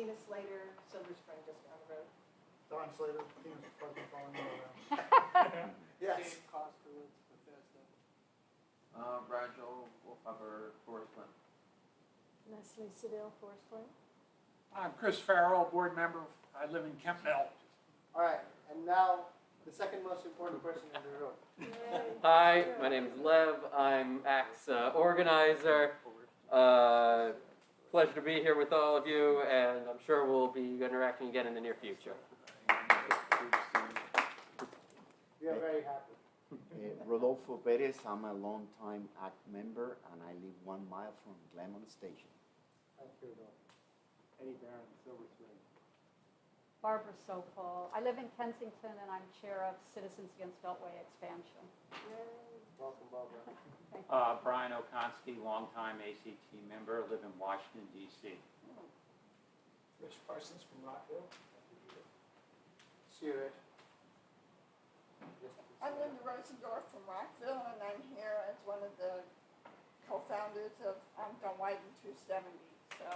Tina Slater, Silver Spring, just down the road. Don Slater, Tina's husband, following me around. Yes. Koskowitz, Bethesda. Rajal Wolfhaber, Forest Glen. Leslie Seville, Forest Lake. I'm Chris Farrell, board member. I live in Kemp Mill. All right, and now the second most important person in the room. Hi, my name is Lev. I'm ACT's organizer. Pleasure to be here with all of you, and I'm sure we'll be interacting again in the near future. We are very happy. Rodolfo Perez, I'm a longtime ACT member, and I live 1 mile from Glenmont Station. Thank you, Rodolfo. Eddie Barron, Silver Spring. Barbara Sokol. I live in Kensington, and I'm chair of Citizens Against Beltway Expansion. Welcome, Barbara. Brian Okonski, longtime ACT member, live in Washington, D.C. Rich Parsons from Rockville. See you, Rich. I'm Linda Rosendorf from Rockville, and I'm here as one of the co-founders of I'm Gone White in 270. So,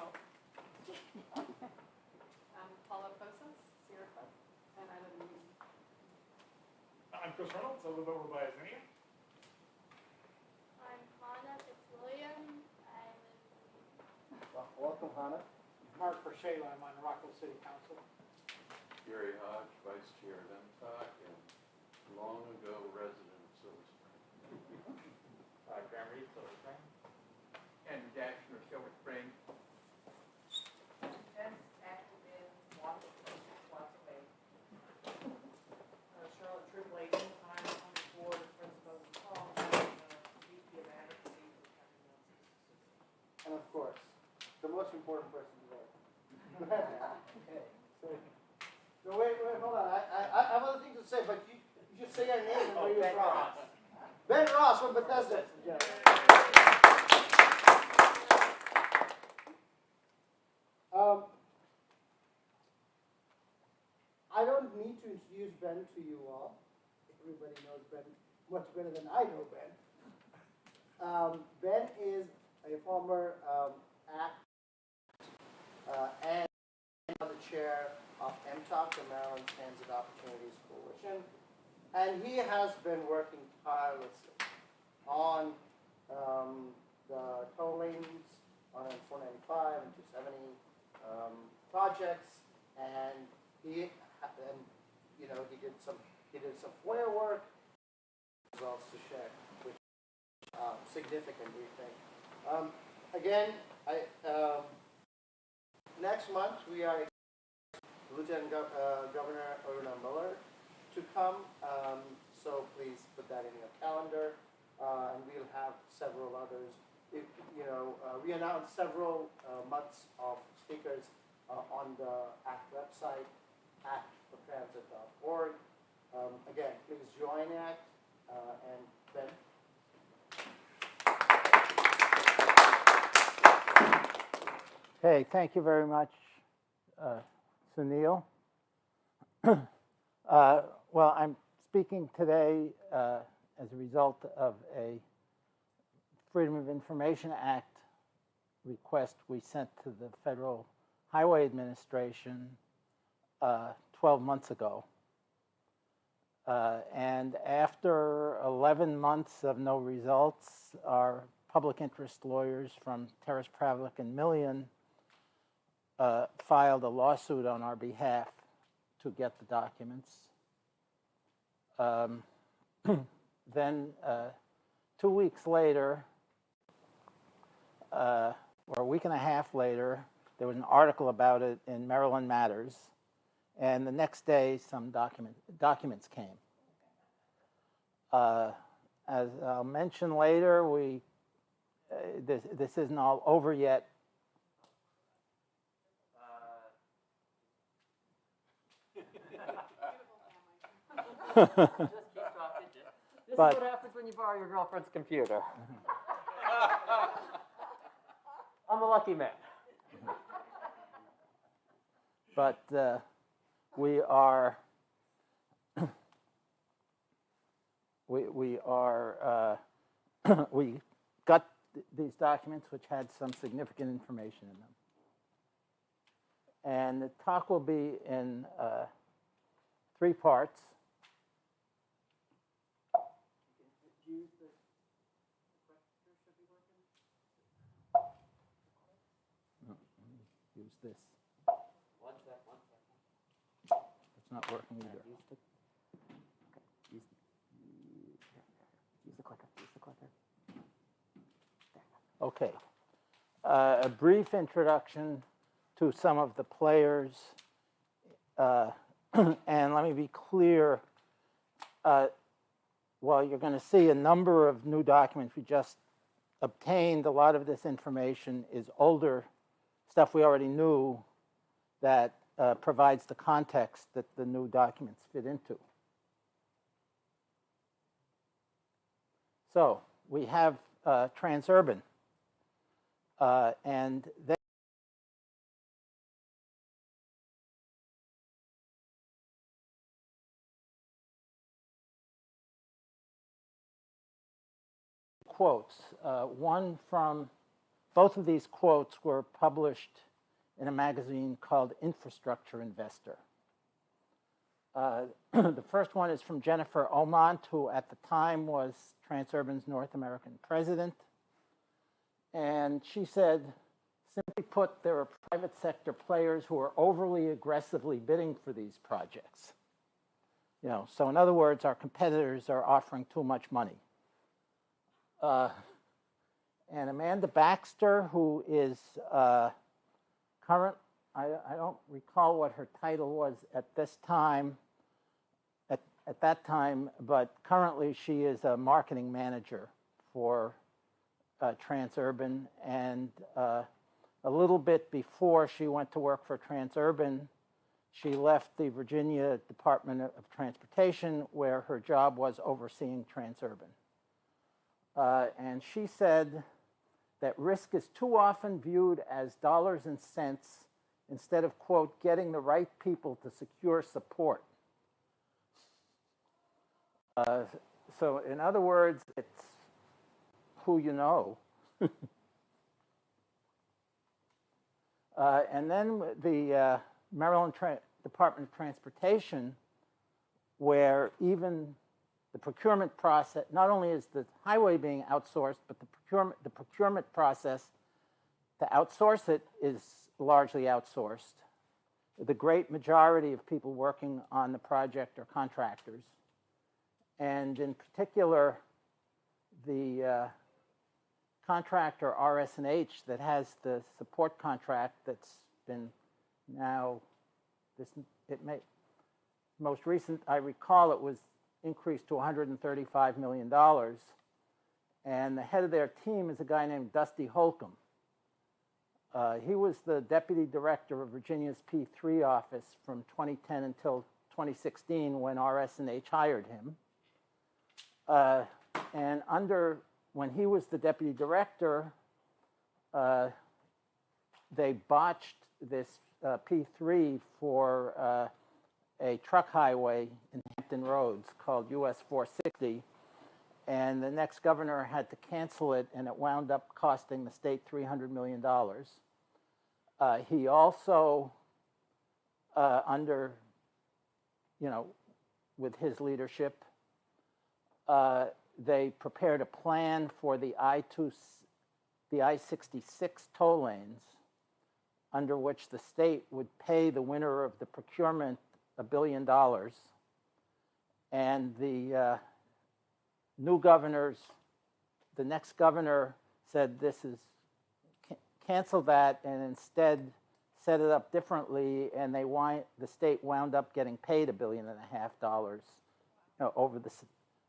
I'm Paula Posas, Sierra Club, and I live in Newton. I'm Chris Reynolds. I live over by Zinnia. I'm Hannah Fitzwilliam. I live Welcome, Hannah. Mark Pershela, I'm on the Rockville City Council. Gary Hodge, Vice Chair of MTOC, and long ago resident of Silver Spring. Graham Reed, Silver Spring. Andrew Dashner, Silver Spring. And active in Washington, Watson. Charlotte Tripoli, I'm on the board of Friends of Owen Hall, VP of Advocacy for the County Law Assistance. And of course, the most important person there. Okay. So wait, hold on. I have other things to say, but you just say your name and where you're from. Ben Ross from Bethesda. I don't need to introduce Ben to you all. Everybody knows Ben much better than I know Ben. Ben is a former ACT and the chair of MTOC, the Maryland Transit Opportunities Coalition. And he has been working tirelessly on the toll lanes on 495 and 270 projects, and he did some FOIA work, results to share, which is significant, we think. Again, next month we are Lieutenant Governor Aruna Miller to come, so please put that in your calendar, and we'll have several others. We announced several months of speakers on the ACT website, actfortransit.org. Again, please join ACT, and Ben. Okay, thank you very much, Sunil. Well, I'm speaking today as a result of a Freedom of Information Act request we sent to the Federal Highway Administration 12 months ago. And after 11 months of no results, our public interest lawyers from Terrace, Pravlik, and Millian filed a lawsuit on our behalf to get the documents. Then 2 weeks later, or a week and a half later, there was an article about it in Maryland Matters, and the next day some documents came. As I'll mention later, this isn't all over yet. Just keep talking. This is what happens when you borrow your girlfriend's computer. I'm a lucky man. But we are we got these documents which had some significant information in And the talk will be in 3 parts. Use this. One sec. It's not working either. Use the clicker. Okay. A brief introduction to some of the players. And let me be clear, while you're going to see a number of new documents we just obtained, a lot of this information is older stuff we already knew that provides the context that the new documents fit into. So we have Transurban, and they quotes. One from, both of these quotes were published in a magazine called Infrastructure Investor. The first one is from Jennifer Omont, who at the time was Transurban's North American president. And she said, simply put, there are private sector players who are overly aggressively bidding for these projects. You know, so in other words, our competitors are offering too much money. And Amanda Baxter, who is current, I don't recall what her title was at this time, at that time, but currently she is a marketing manager for Transurban. And a little bit before she went to work for Transurban, she left the Virginia Department of Transportation, where her job was overseeing Transurban. And she said that risk is too often viewed as dollars and cents instead of, quote, getting the right people to secure support. So in other words, it's who you know. And then the Maryland Department of Transportation, where even the procurement process, not only is the highway being outsourced, but the procurement process to outsource it is largely outsourced. The great majority of people working on the project are contractors. And in particular, the contractor RS&H that has the support contract that's been now, most recent, I recall it was increased to $135 million. And the head of their team is a guy named Dusty Holcomb. He was the deputy director of Virginia's P3 office from 2010 until 2016 when RS&H hired him. And when he was the deputy director, they botched this P3 for a truck highway in Hampton Roads called US 460. And the next governor had to cancel it, and it wound up costing the state $300 million. He also, with his leadership, they prepared a plan for the I-66 toll lanes, under which the state would pay the winner of the procurement $1 billion. And the the next governor said cancel that and instead set it up differently, and the state wound up getting paid $1.5 billion over the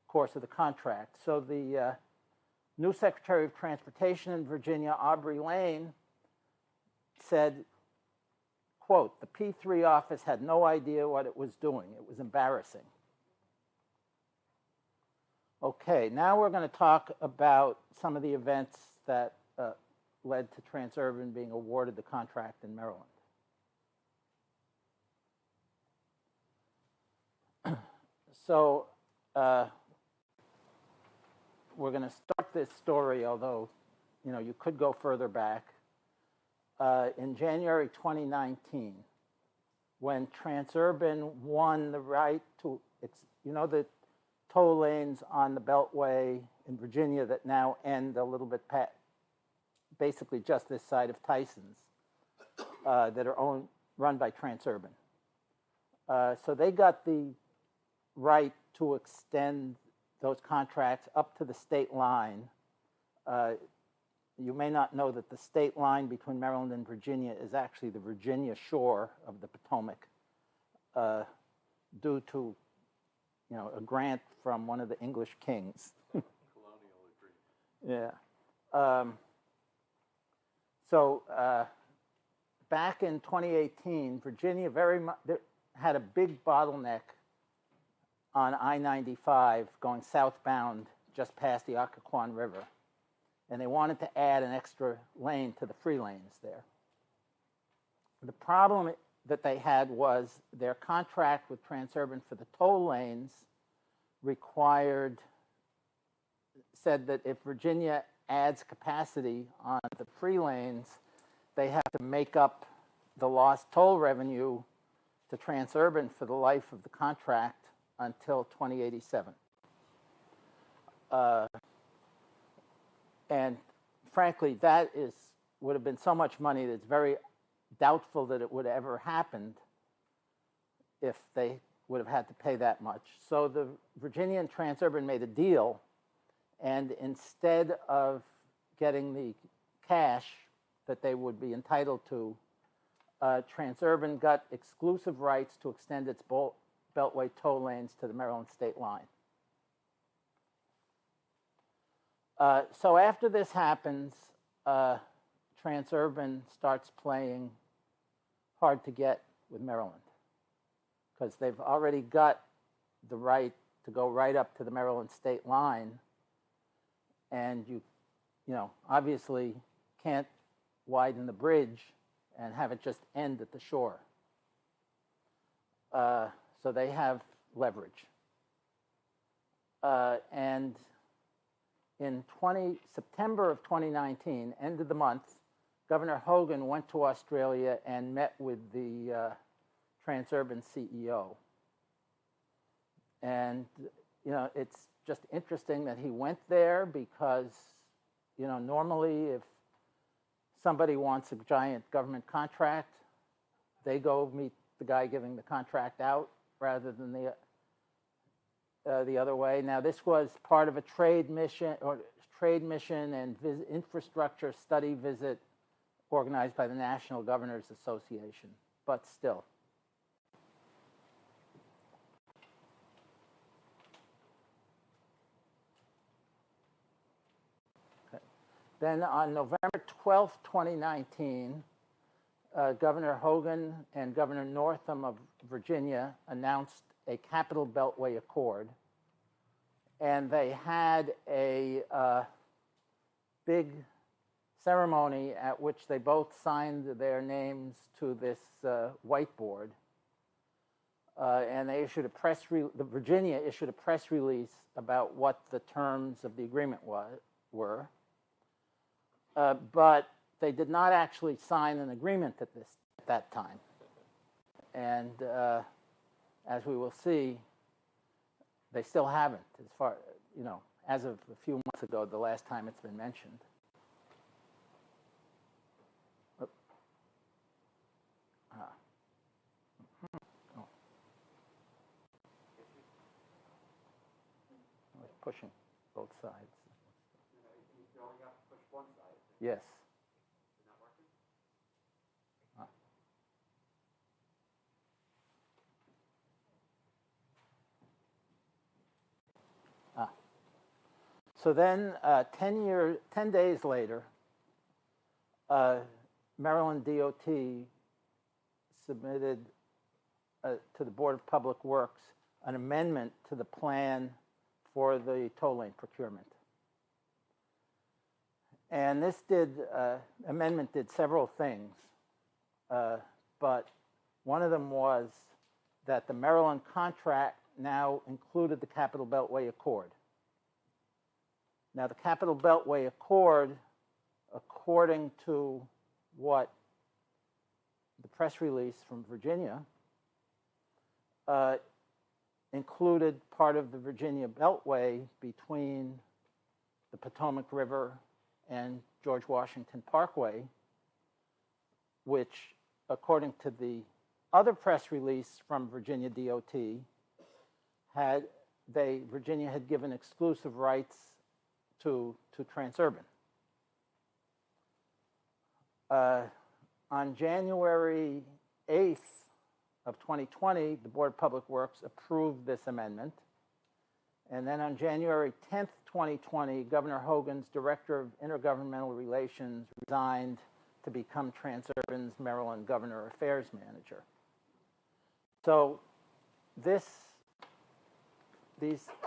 course of the contract. So the new Secretary of Transportation in Virginia, Aubrey Lane, said, quote, the P3 office had no idea what it was doing. It was embarrassing. Okay, now we're going to talk about some of the events that led to Transurban being awarded the contract in Maryland. So we're going to start this story, although you could go further back. in January 2019, when Transurban won the right to, the toll lanes on the Beltway in Virginia that now end a little bit basically just this side of Tyson's, that are run by Transurban. So they got the right to extend those contracts up to the state line. You may not know that the state line between Maryland and Virginia is actually the Virginia shore of the Potomac, due to a grant from one of the English kings. Colonial agreement. Yeah. So back in 2018, Virginia had a big bottleneck on I-95 going southbound just past the Occoquan River. And they wanted to add an extra lane to the free lanes there. The problem that they had was their contract with Transurban for the toll lanes said that if Virginia adds capacity on the free lanes, they have to make up the lost toll revenue to Transurban for the life of the contract until 2087. And frankly, that would have been so much money that it's very doubtful that it would have ever happened if they would have had to pay that much. So the Virginia and Transurban made a deal, and instead of getting the cash that they would be entitled to, Transurban got exclusive rights to extend its Beltway toll lanes to the Maryland state line. So after this happens, Transurban starts playing hard to get with Maryland, because they've already got the right to go right up to the Maryland state line, and you obviously can't widen the bridge and have it just end at the shore. So they have leverage. And in September of 2019, end of the month, Governor Hogan went to Australia and met with the Transurban CEO. And it's just interesting that he went there because normally if somebody wants a giant government contract, they go meet the guy giving the contract out rather than the other way. Now, this was part of a trade mission and infrastructure study visit organized by the National Governors Association, but still. Okay. Then on November 12th, 2019, Governor Hogan and Governor Northam of Virginia announced a Capital Beltway Accord, and they had a big ceremony at which they both signed their names to this whiteboard, and they issued Virginia issued a press release about what the terms of the agreement were, but they did not actually sign an agreement at that time, and as we will see, they still haven't, as of a few months ago, the last time it's been mentioned. I was pushing both sides. You only have to push one side. Yes. Is it not working? So then 10 days later, Maryland DOT submitted to the Board of Public Works an amendment to the plan for the toll lane procurement. And this amendment did several things, but one of them was that the Maryland contract now included the Capital Beltway Accord. Now, the Capital Beltway Accord, according to what press release from Virginia included part of the Virginia Beltway between the Potomac River and George Washington Parkway, which, according to the other press release from Virginia DOT, Virginia had given exclusive rights to Transurban. On January 8th of 2020, the Board of Public Works approved this amendment. And then on January 10th, 2020, Governor Hogan's Director of Intergovernmental Relations resigned to become Transurban's Maryland Governor Affairs Manager. So these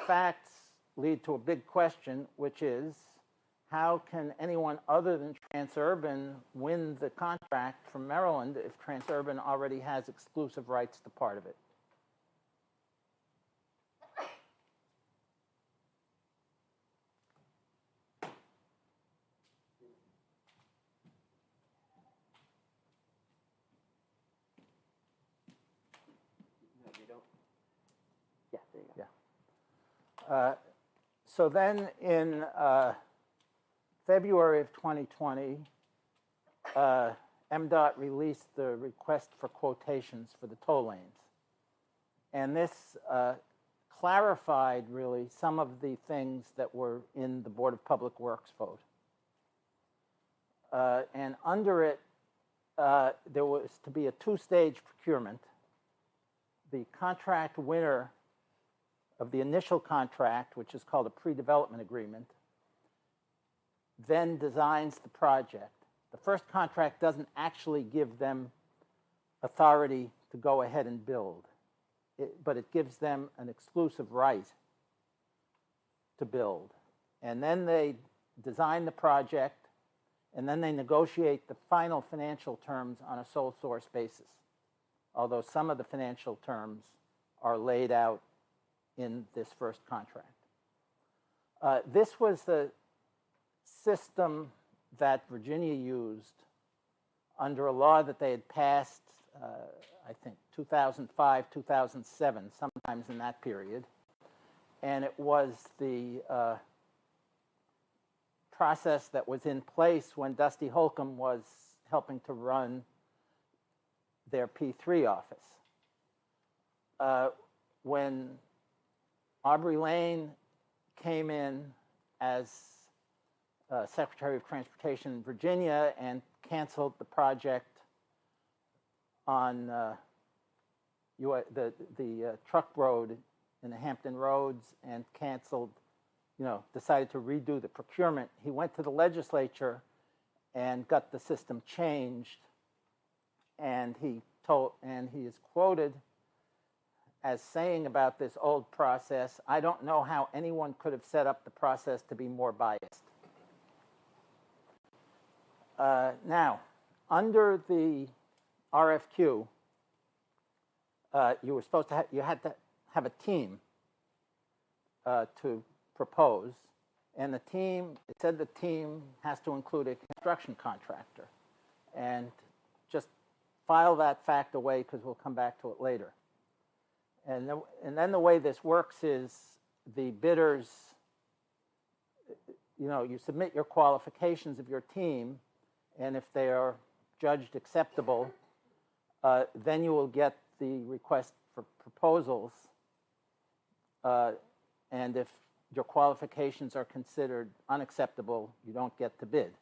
facts lead to a big question, which is, how can anyone other than Transurban win the contract from Maryland if Transurban already has exclusive rights to part of it? No, you don't. Yeah, there you go. Yeah. So then in February of 2020, MDOT released the request for quotations for the toll lanes. And this clarified really some of the things that were in the Board of Public Works vote. And under it, there was to be a two-stage procurement. The contract winner of the initial contract, which is called a pre-development agreement, then designs the project. The first contract doesn't actually give them authority to go ahead and build, but it gives them an exclusive right to build. And then they design the project, and then they negotiate the final financial terms on a sole source basis, although some of the financial terms are laid out in this first contract. This was the system that Virginia used under a law that they had passed, I think, 2005, 2007, sometimes in that period. And it was the process that was in place when Dusty Holcomb was helping to run their P3 office. When Aubrey Lane came in as Secretary of Transportation in Virginia and canceled the project on the truck road in the Hampton Roads and canceled, decided to redo the procurement. He went to the legislature and got the system changed, and he is quoted as saying about this old process, "I don't know how anyone could have set up the process to be more biased." Now, under the RFQ, you were supposed to you had to have a team to propose, and it said the team has to include a construction contractor, and just file that fact away because we'll come back to it later. And then the way this works is the bidders, you submit your qualifications of your team, and if they are judged acceptable, then you will get the request for proposals. And if your qualifications are considered unacceptable, you don't get to bid.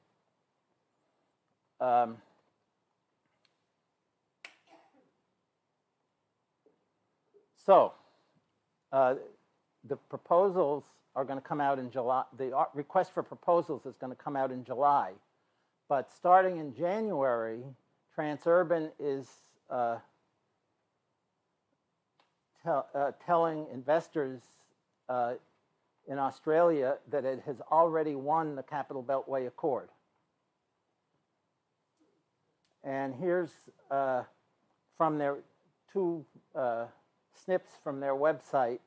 So, the proposals are going to come out in July. The request for proposals is going to come out in July. But starting in January, Transurban is telling investors in Australia that it has already won the Capital Beltway Accord. And here's from their two snips from their website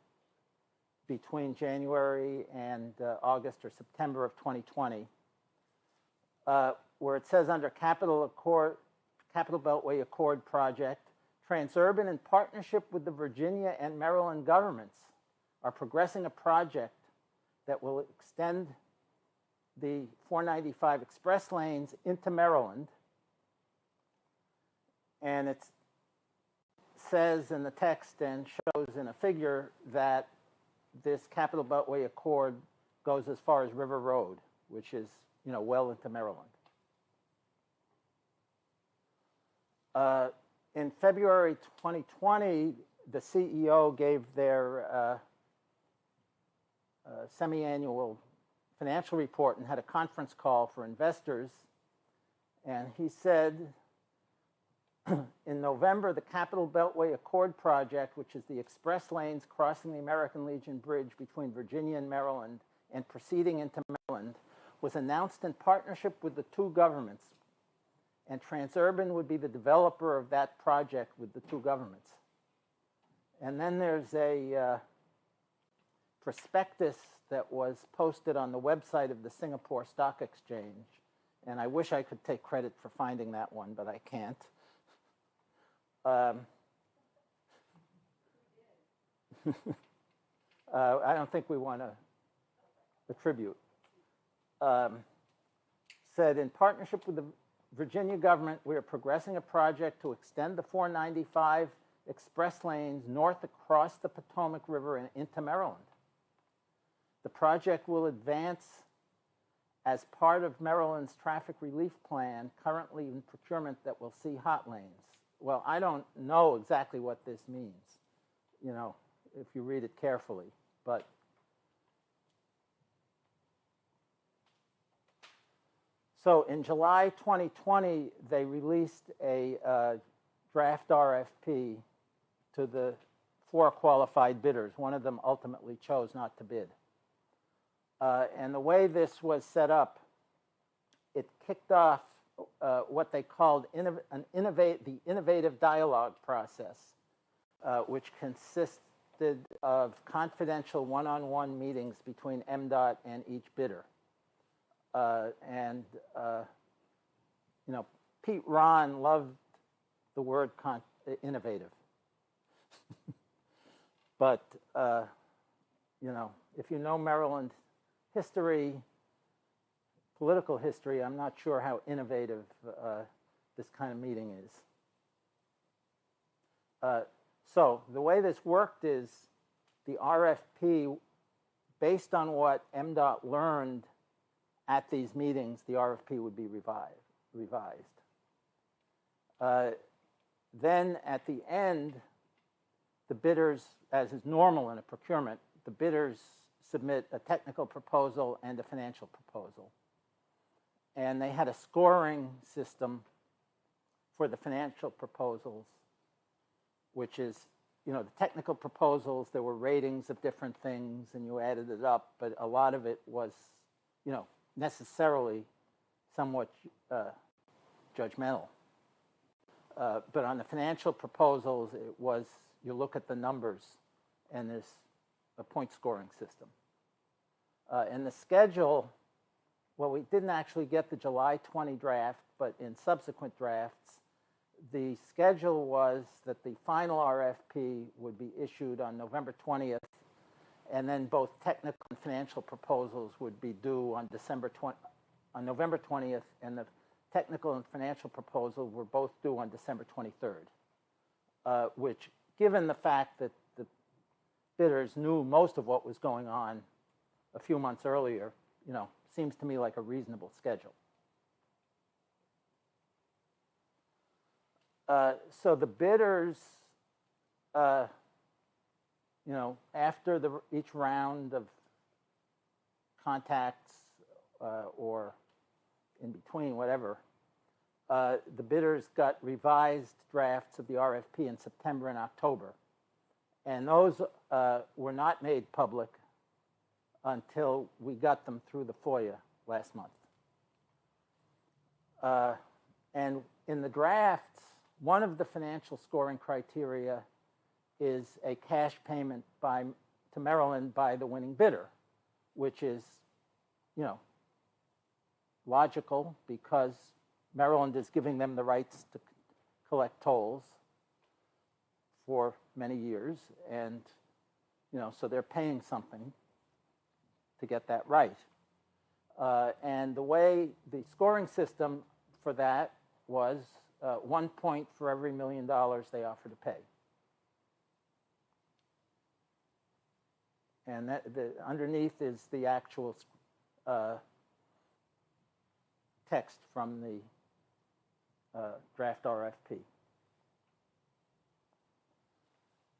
between January and August or September of 2020, where it says under Capital Capital Beltway Accord project, Transurban, in partnership with the Virginia and Maryland governments, are progressing a project that will extend the 495 express lanes into Maryland. And it says in the text and shows in a figure that this Capital Beltway Accord goes as far as River Road, which is, well into Maryland. In February 2020, the CEO gave their semi-annual financial report and had a conference call for investors. And he said, in November, the Capital Beltway Accord project, which is the express lanes crossing the American Legion Bridge between Virginia and Maryland and proceeding into Maryland, was announced in partnership with the two governments. And Transurban would be the developer of that project with the two governments. And then there's a prospectus that was posted on the website of the Singapore Stock Exchange. And I wish I could take credit for finding that one, but I can't. I don't think we want to attribute. Said, in partnership with the Virginia government, we are progressing a project to extend the 495 express lanes north across the Potomac River and into Maryland. The project will advance as part of Maryland's traffic relief plan, currently in procurement, that will see hot lanes. Well, I don't know exactly what this means, if you read it carefully, but so in July 2020, they released a draft RFP to the 4 qualified bidders. One of them ultimately chose not to bid. And the way this was set up, it kicked off what they called the innovative dialogue process, which consisted of confidential one-on-one meetings between MDOT and each bidder. Pete Ron loved the word innovative. But, if you know Maryland history, political history, I'm not sure how innovative this kind of meeting is. So the way this worked is the RFP, based on what MDOT learned at these meetings, the RFP would be revised. Then at the end, the bidders, as is normal in a procurement, the bidders submit a technical proposal and a financial proposal. And they had a scoring system for the financial proposals, which is, the technical proposals, there were ratings of different things and you added it up, but a lot of it was, necessarily somewhat judgmental. But on the financial proposals, it was, you look at the numbers and there's a point scoring system. And the schedule, well, we didn't actually get the July 20 draft, but in subsequent drafts, the schedule was that the final RFP would be issued on November 20th, and then both technical and financial proposals would be due on November 20th, and the technical and financial proposal were both due on December 23rd, which, given the fact that the bidders knew most of what was going on a few months earlier, seems to me like a reasonable schedule. So the bidders, after each round of contacts or in between, whatever, the bidders got revised drafts of the RFP in September and October. And those were not made public until we got them through the FOIA last month. And in the drafts, one of the financial scoring criteria is a cash payment to Maryland by the winning bidder, which is, logical because Maryland is giving them the rights collect tolls for many years, and so they're paying something to get that right. And the way the scoring system for that was 1 point for every $1 million they offer to pay. And underneath is the actual text from the draft RFP.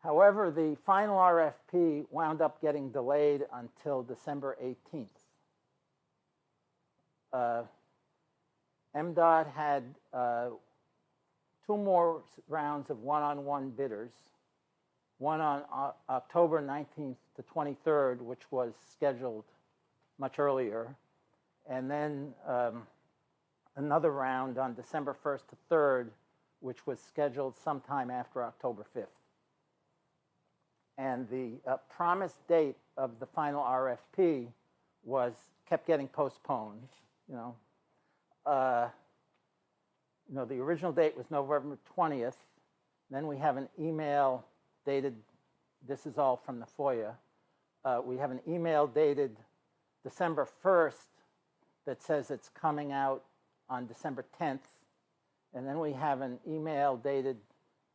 However, the final RFP wound up getting delayed until December 18th. MDOT had 2 more rounds of one-on-one bidders, one on October 19th to 23rd, which was scheduled much earlier, and then another round on December 1st to 3rd, which was scheduled sometime after October 5th. And the promised date of the final RFP kept getting postponed. The original date was November 20th. Then we have an email dated, this is all from the FOIA. We have an email dated December 1st that says it's coming out on December 10th. And then we have an email dated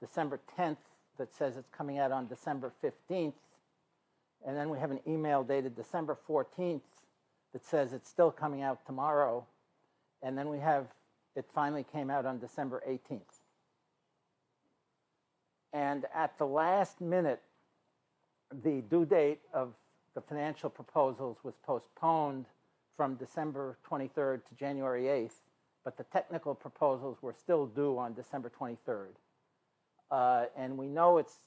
December 10th that says it's coming out on December 15th. And then we have an email dated December 14th that says it's still coming out tomorrow. And then we have, it finally came out on December 18th. And at the last minute, the due date of the financial proposals was postponed from December 23rd to January 8th, but the technical proposals were still due on December 23rd. And we know it's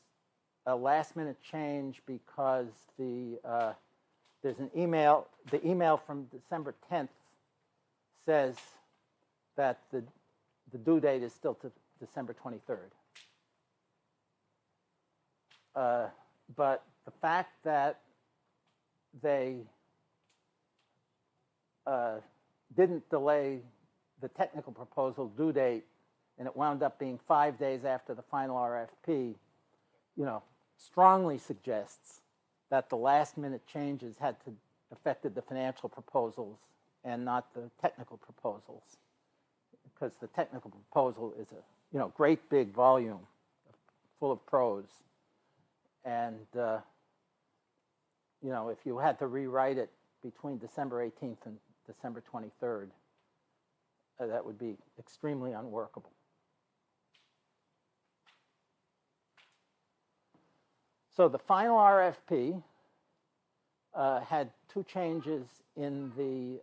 a last minute change because there's an email, the email from December 10th says that the due date is still to December 23rd. But the fact that they didn't delay the technical proposal due date, and it wound up being 5 days after the final RFP, strongly suggests that the last minute changes had to affected the financial proposals and not the technical proposals, because the technical proposal is a great big volume full of prose, and if you had to rewrite it between December 18th and December 23rd, that would be extremely unworkable. So the final RFP had 2 changes in the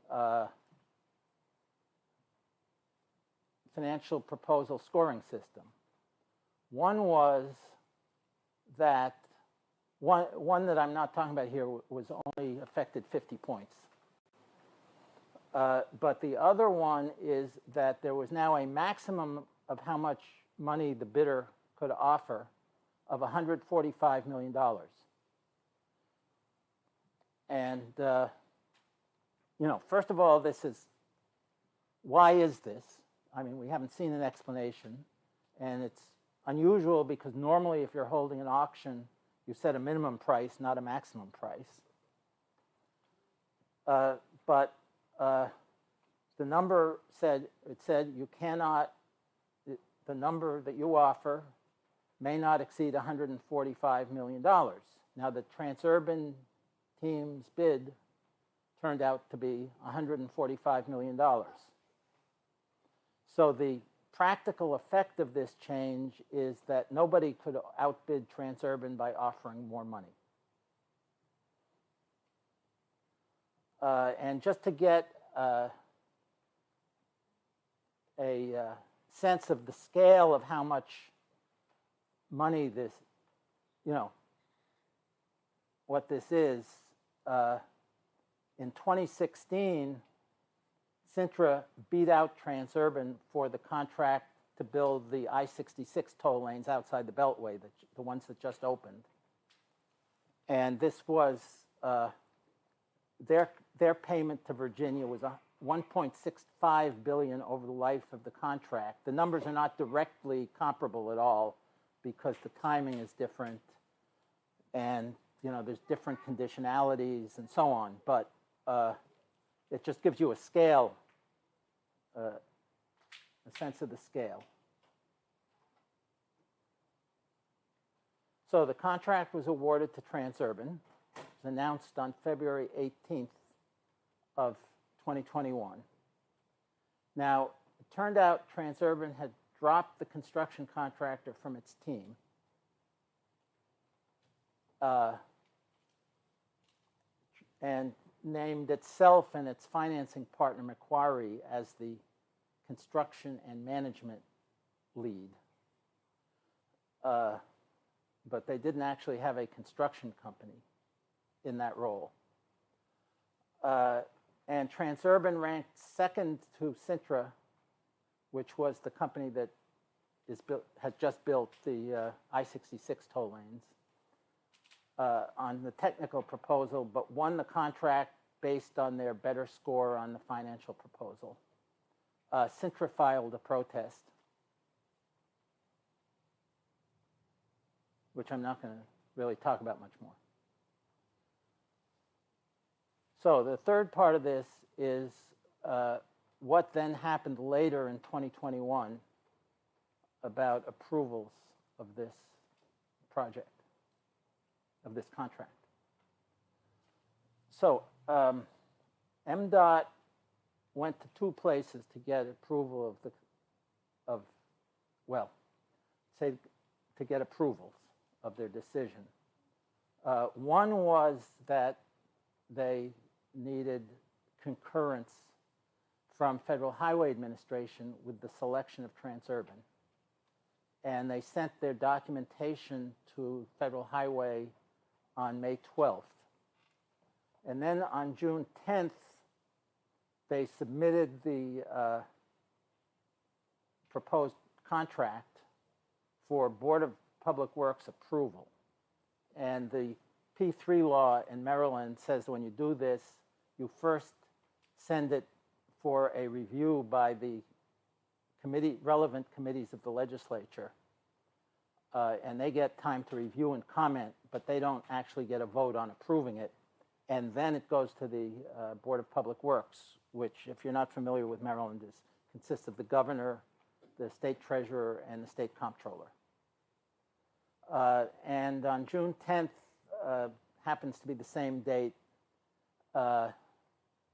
financial proposal scoring system. One was that, one that I'm not talking about here was only affected 50 points. But the other one is that there was now a maximum of how much money the bidder could offer of $145 million. And, first of all, why is this? I mean, we haven't seen an explanation, and it's unusual because normally if you're holding an auction, you set a minimum price, not a maximum price. But the number said you cannot, the number that you offer may not exceed $145 million. Now, the Transurban team's bid turned out to be $145 million. So the practical effect of this change is that nobody could outbid Transurban by offering more money. And just to get a sense of the scale of how much money this, what this is, in 2016, Sintra beat out Transurban for the contract to build the I-66 toll lanes outside the Beltway, the ones that just opened. And this was, their payment to Virginia was 1.65 billion over the life of the contract. The numbers are not directly comparable at all because the timing is different, and there's different conditionalities and so on. But it just gives you a scale, a sense of the scale. So the contract was awarded to Transurban. It was announced on February 18th of 2021. Now, it turned out Transurban had dropped the construction contractor from its team. And named itself and its financing partner, Macquarie, as the construction and management lead. But they didn't actually have a construction company in that role. And Transurban ranked second to Sintra, which was the company that has just built the I-66 toll lanes, on the technical proposal, but won the contract based on their better score on the financial proposal. Sintra filed a protest, which I'm not going to really talk about much more. So the third part of this is what then happened later in 2021 about approvals of this project, of this contract. So MDOT went to two places to get approval to get approvals of their decision. One was that they needed concurrence from Federal Highway Administration with the selection of Transurban. And they sent their documentation to Federal Highway on May 12th. And then on June 10th, they submitted the proposed contract for Board of Public Works approval. And the P3 law in Maryland says when you do this, you first send it for a review by the relevant committees of the legislature. And they get time to review and comment, but they don't actually get a vote on approving it. And then it goes to the Board of Public Works, which, if you're not familiar with Maryland, consists of the governor, the state treasurer, and the state comptroller. And on June 10th, happens to be the same date,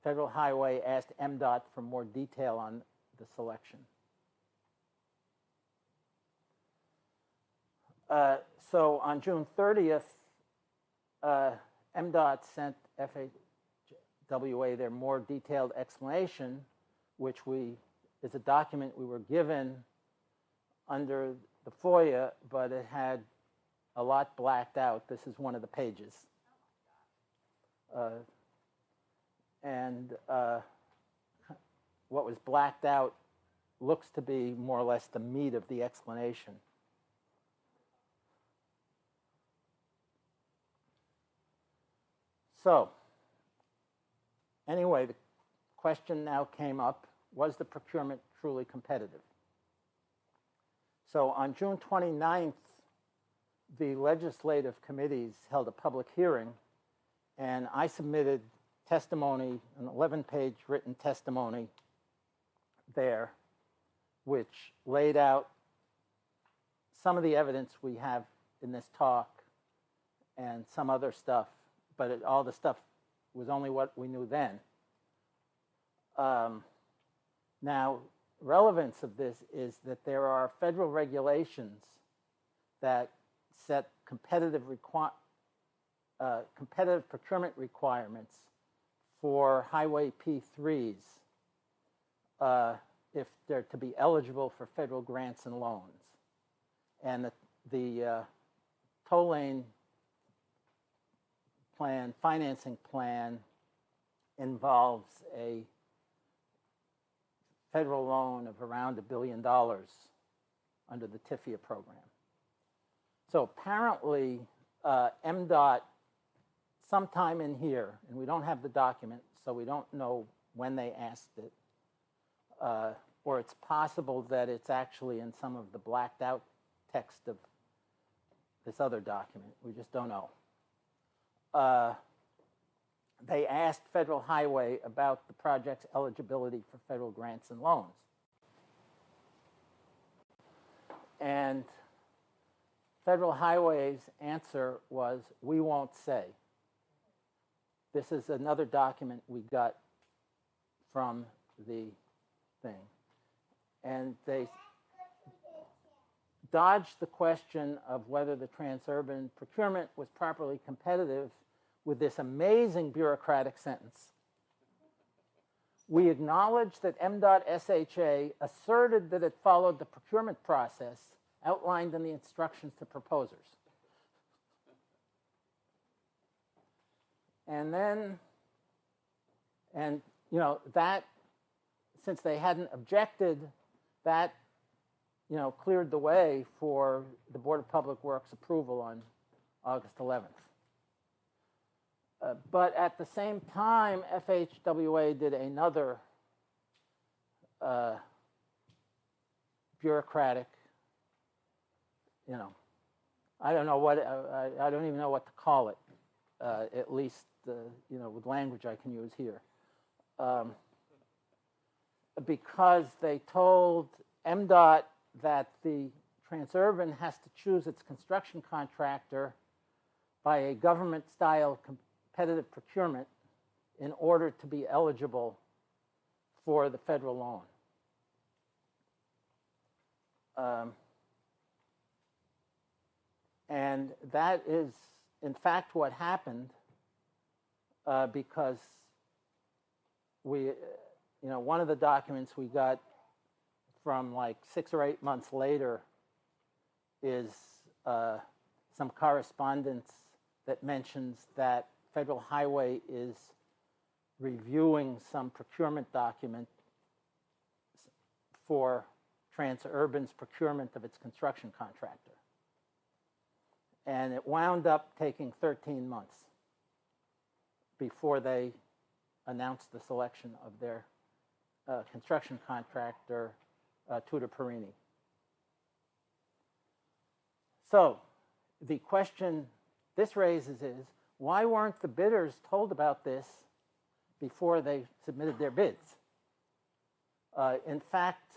Federal Highway asked MDOT for more detail on the selection. So on June 30th, MDOT sent FHWA their more detailed explanation, which is a document we were given under the FOIA, but it had a lot blacked out. This is one of the pages. What was blacked out looks to be more or less the meat of the explanation. So, anyway, the question now came up, was the procurement truly competitive? So on June 29th, the legislative committees held a public hearing, and I submitted testimony, an 11-page written testimony there, which laid out some of the evidence we have in this talk and some other stuff, but all the stuff was only what we knew then. Now, relevance of this is that there are federal regulations that set competitive procurement requirements for highway P3s if they're to be eligible for federal grants and loans. And the toll lane plan, financing plan, involves a federal loan of around $1 billion under the TIFIA program. So apparently, MDOT, sometime in here, and we don't have the document, so we don't know when they asked it, or it's possible that it's actually in some of the blacked out text of this other document. We just don't know. They asked Federal Highway about the project's eligibility for federal grants and loans. And Federal Highway's answer was, we won't say. This is another document we got from the thing. And they dodged the question of whether the Transurban procurement was properly competitive with this amazing bureaucratic sentence. We acknowledge that MDOT SHA asserted that it followed the procurement process outlined in the instructions to proposers. And then, you know, that, since they hadn't objected, that, you know, cleared the way for the Board of Public Works approval on August 11th. But at the same time, FHWA did another bureaucratic, you know, I don't know what, I don't even know what to call it, at least, you know, with language I can use here. Because they told MDOT that the Transurban has to choose its construction contractor by a government-style competitive procurement in order to be eligible for the federal loan. And that is, in fact, what happened because we, you know, one of the documents we got from like 6 or 8 months later is some correspondence that mentions that Federal Highway is reviewing some procurement document for Transurban's procurement of its construction contractor. And it wound up taking 13 months before they announced the selection of their construction contractor, Tudor Perini. So the question this raises is, why weren't the bidders told about this before they submitted their bids? In fact,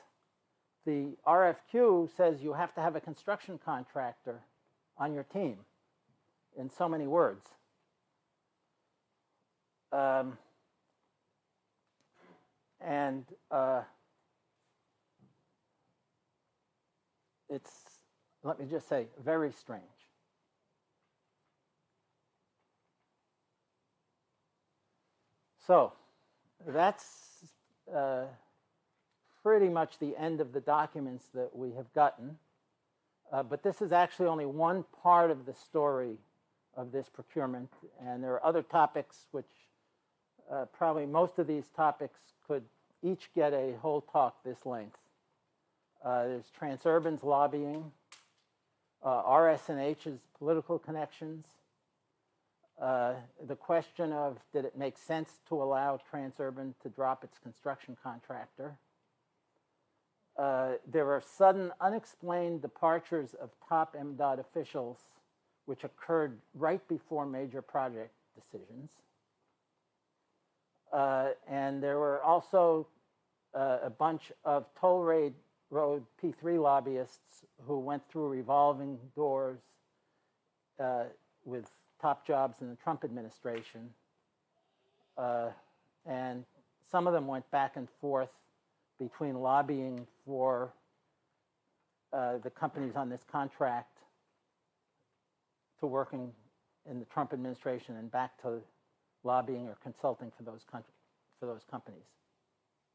the RFQ says you have to have a construction contractor on your team in so many words. It's, let me just say, very strange. So that's pretty much the end of the documents that we have gotten. But this is actually only one part of the story of this procurement. And there are other topics which probably most of these topics could each get a whole talk this length. There's Transurban's lobbying, RS&H's political connections, the question of did it make sense to allow Transurban to drop its construction contractor. There are sudden unexplained departures of top MDOT officials which occurred right before major project decisions. And there were also a bunch of toll road P3 lobbyists who went through revolving doors with top jobs in the Trump administration. And some of them went back and forth between lobbying for the companies on this contract to working in the Trump administration and back to lobbying or consulting for those companies.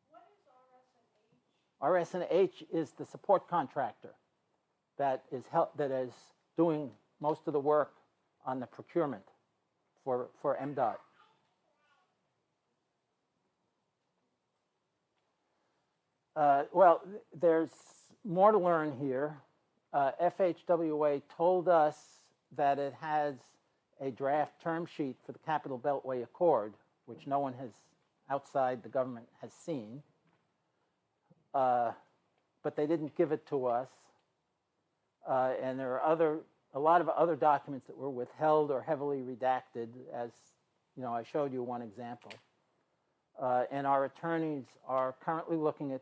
What is RS&H? RS&H is the support contractor that is doing most of the work on the procurement for MDOT. Well, there's more to learn here. FHWA told us that it has a draft term sheet for the Capital Beltway Accord, which no one has outside the government has seen. But they didn't give it to us. And there are a lot of other documents that were withheld or heavily redacted, as I showed you one example. And our attorneys are currently looking at,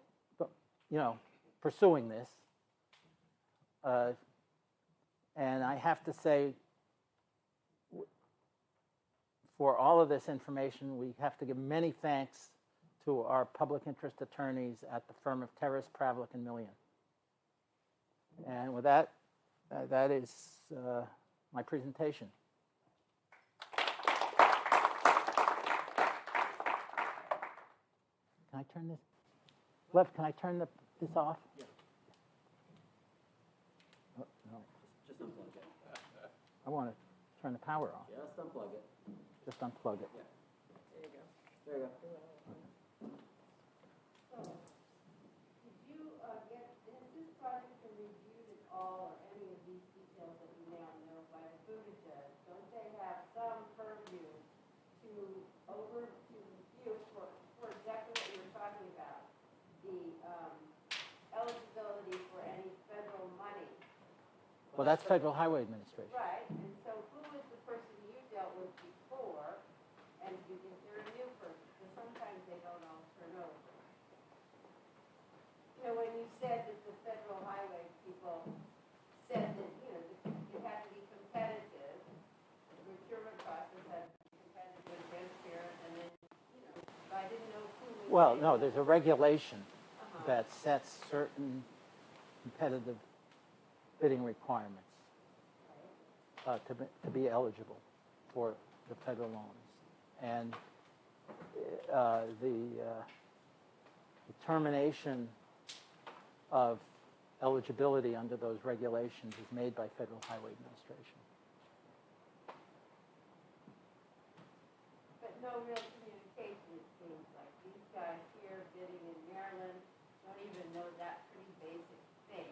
pursuing this. And I have to say, for all of this information, we have to give many thanks to our public interest attorneys at the firm of Terrace, Pravlik, and Millian. And with that, that is my presentation. Can I turn this? Lev, can I turn this off? Yeah. Oh, no. Just unplug it. I want to turn the power off. Just unplug it. Just unplug it. Yeah. There you go. There you go. Did you has this project been reviewed at all, or any of these details that you now know by the food judge? Don't they have some purview to review for exactly what you were talking about? The eligibility for any federal money. Well, that's Federal Highway Administration. Right, and so who is the person you dealt with before, and is there a new person? Because sometimes they don't all turn over. When you said that the federal highway people said that, it had to be competitive, the procurement process had to be competitive and transparent, and then, I didn't know who was. Well, no, there's a regulation that sets certain competitive bidding requirements to be eligible for the federal loans. And the determination of eligibility under those regulations is made by Federal Highway Administration. But no real communication, it seems like. These guys here bidding in Maryland don't even know that pretty basic thing.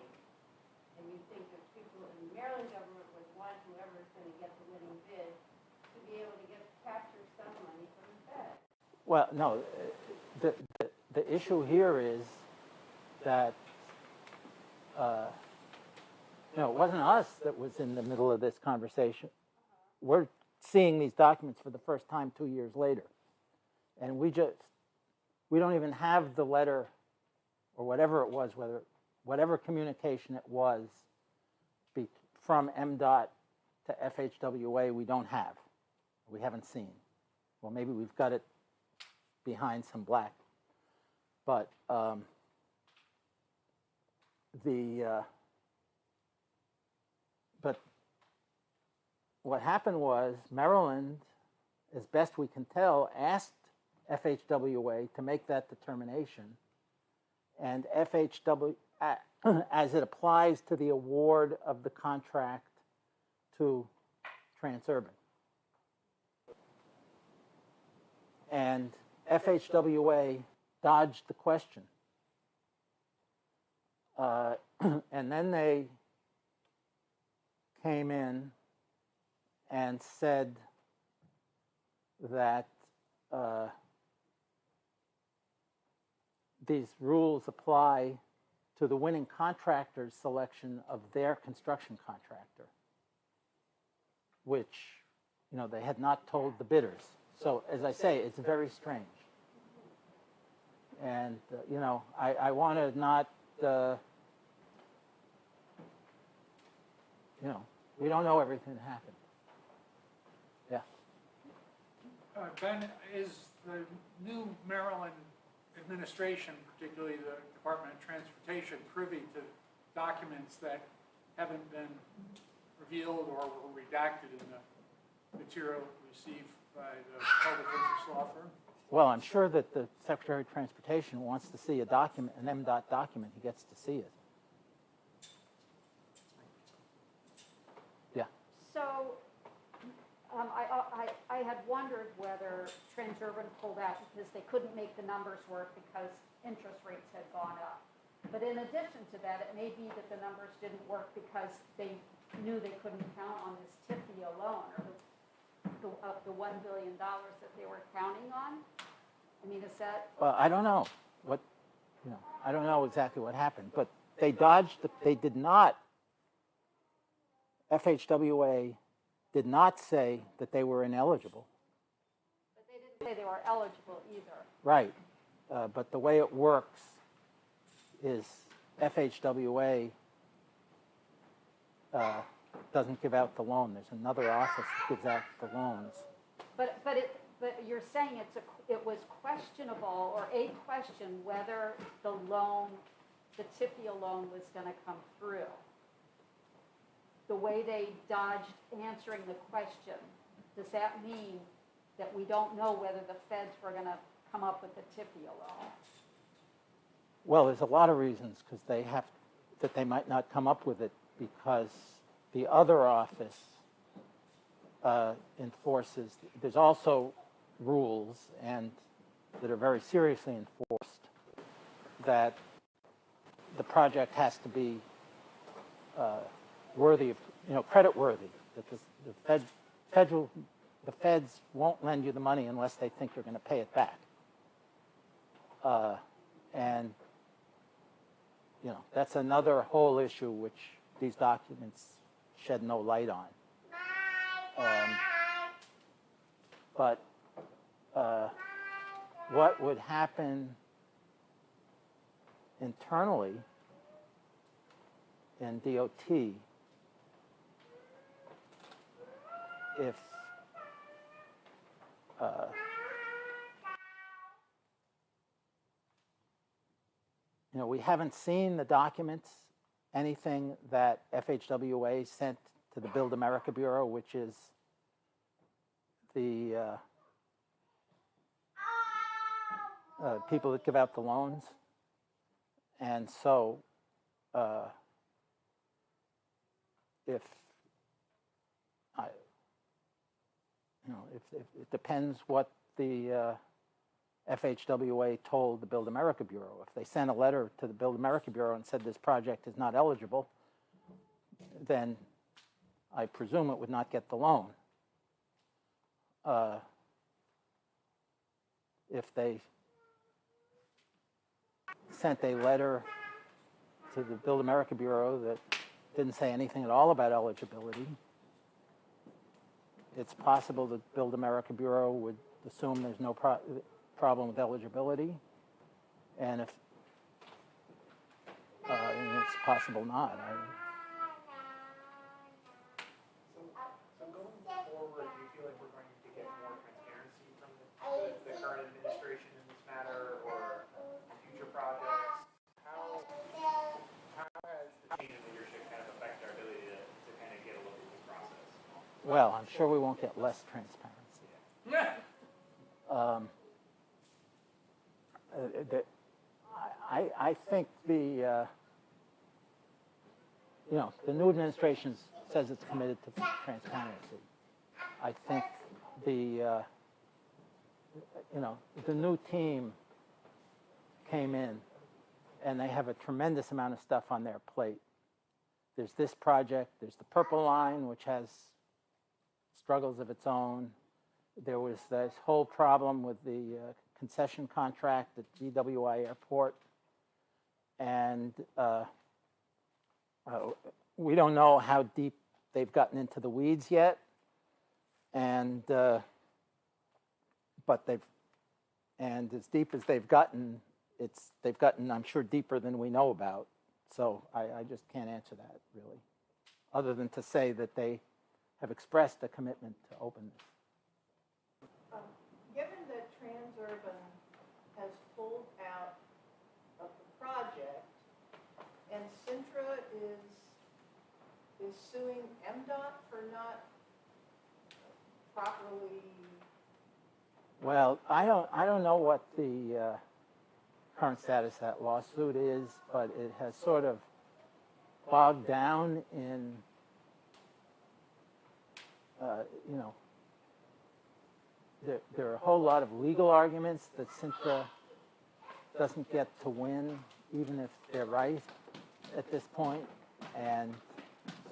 And you think that people in the Maryland government would want whoever's going to get the winning bid to be able to capture some money from the Fed. Well, no, the issue here is that it wasn't us that was in the middle of this conversation. We're seeing these documents for the first time 2 years later. And we don't even have the letter or whatever it was, whatever communication it was from MDOT to FHWA, we don't have. We haven't seen. Well, maybe we've got it behind some black. But but what happened was Maryland, as best we can tell, asked FHWA to make that determination, and FHWA, as it applies to the award of the contract to Transurban. And FHWA dodged the question. And then they came in and said that these rules apply to the winning contractor's selection of their construction contractor, which, they had not told the bidders. So, as I say, it's very strange. And, I want to not, we don't know everything that happened. Yeah. Ben, is the new Maryland administration, particularly the Department of Transportation, privy to documents that haven't been revealed or were redacted in the material received by the public interest law firm? Well, I'm sure that the Secretary of Transportation wants to see a document, an MDOT document. He gets to see it. Yeah. So I had wondered whether Transurban pulled out because they couldn't make the numbers work because interest rates had gone up. But in addition to that, it may be that the numbers didn't work because they knew they couldn't count on this TIFI alone, or the $1 billion that they were counting on. I mean, is that, Well, I don't know what, I don't know exactly what happened, but they dodged, they did not, FHWA did not say that they were ineligible. but they didn't say they were eligible either. Right, but the way it works is FHWA doesn't give out the loan. There's another office that gives out the loans. But you're saying it was questionable, or a question, whether the loan, the TIFIA loan was gonna come through. The way they dodged answering the question, does that mean that we don't know whether the feds were gonna come up with the TIFIA loan? Well, there's a lot of reasons because that they might not come up with it, because the other office enforces, there's also rules and that are very seriously enforced, that the project has to be worthy of, credit worthy, that the feds won't lend you the money unless they think you're going to pay it back. And that's another whole issue which these documents shed no light on. But what would happen internally in DOT if we haven't seen the documents, anything that FHWA sent to the Build America Bureau, which is the people that give out the loans. And so if it depends what the FHWA told the Build America Bureau. If they sent a letter to the Build America Bureau and said this project is not eligible, then I presume it would not get the loan. If they sent a letter to the Build America Bureau that didn't say anything at all about eligibility, it's possible that Build America Bureau would assume there's no problem with eligibility, and if and it's possible not. So going forward, do you feel like we're going to get more transparency from the current administration in this matter, or future projects? How has the change in leadership kind of affected our ability to kind of get a look at this process? Well, I'm sure we won't get less transparency. I think the new administration says it's committed to transparency. I think the new team came in and they have a tremendous amount of stuff on their plate. There's this project, there's the Purple Line, which has struggles of its own. There was this whole problem with the concession contract at GWI Airport. And we don't know how deep they've gotten into the weeds yet. And but as deep as they've gotten, I'm sure, deeper than we know about. So I just can't answer that, really, other than to say that they have expressed a commitment to openness. Given that Transurban has pulled out of the project and Sintra is suing MDOT for not properly. Well, I don't know what the current status of that lawsuit is, but it has sort of bogged down in there are a whole lot of legal arguments that Sintra doesn't get to win, even if they're right at this point. And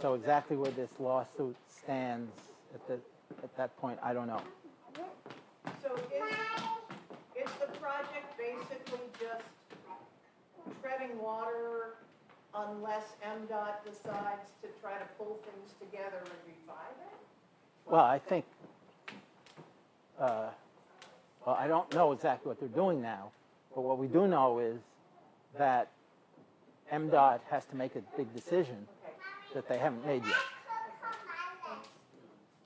so exactly where this lawsuit stands at that point, I don't know. So is the basically just treading water unless MDOT decides to try to pull things together and revive it? Well, I think, well, I don't know exactly what they're doing now, but what we do know is that MDOT has to make a big decision that they haven't made yet.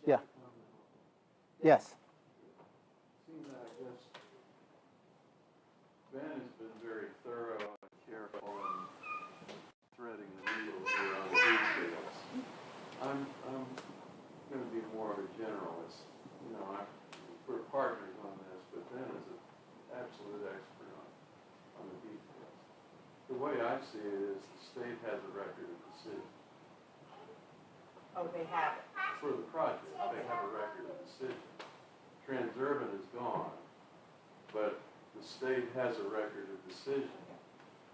Yeah. Yes. Seems I guess Ben has been very thorough and careful in threading the needle here on details. I'm going to be more of a generalist. You know, we're partners on this, but Ben is an absolute expert on the details. The way I see it is the state has a record of decision. Oh, they have it. For the project, they have a record of decision. Transurban is gone, but the state has a record of decision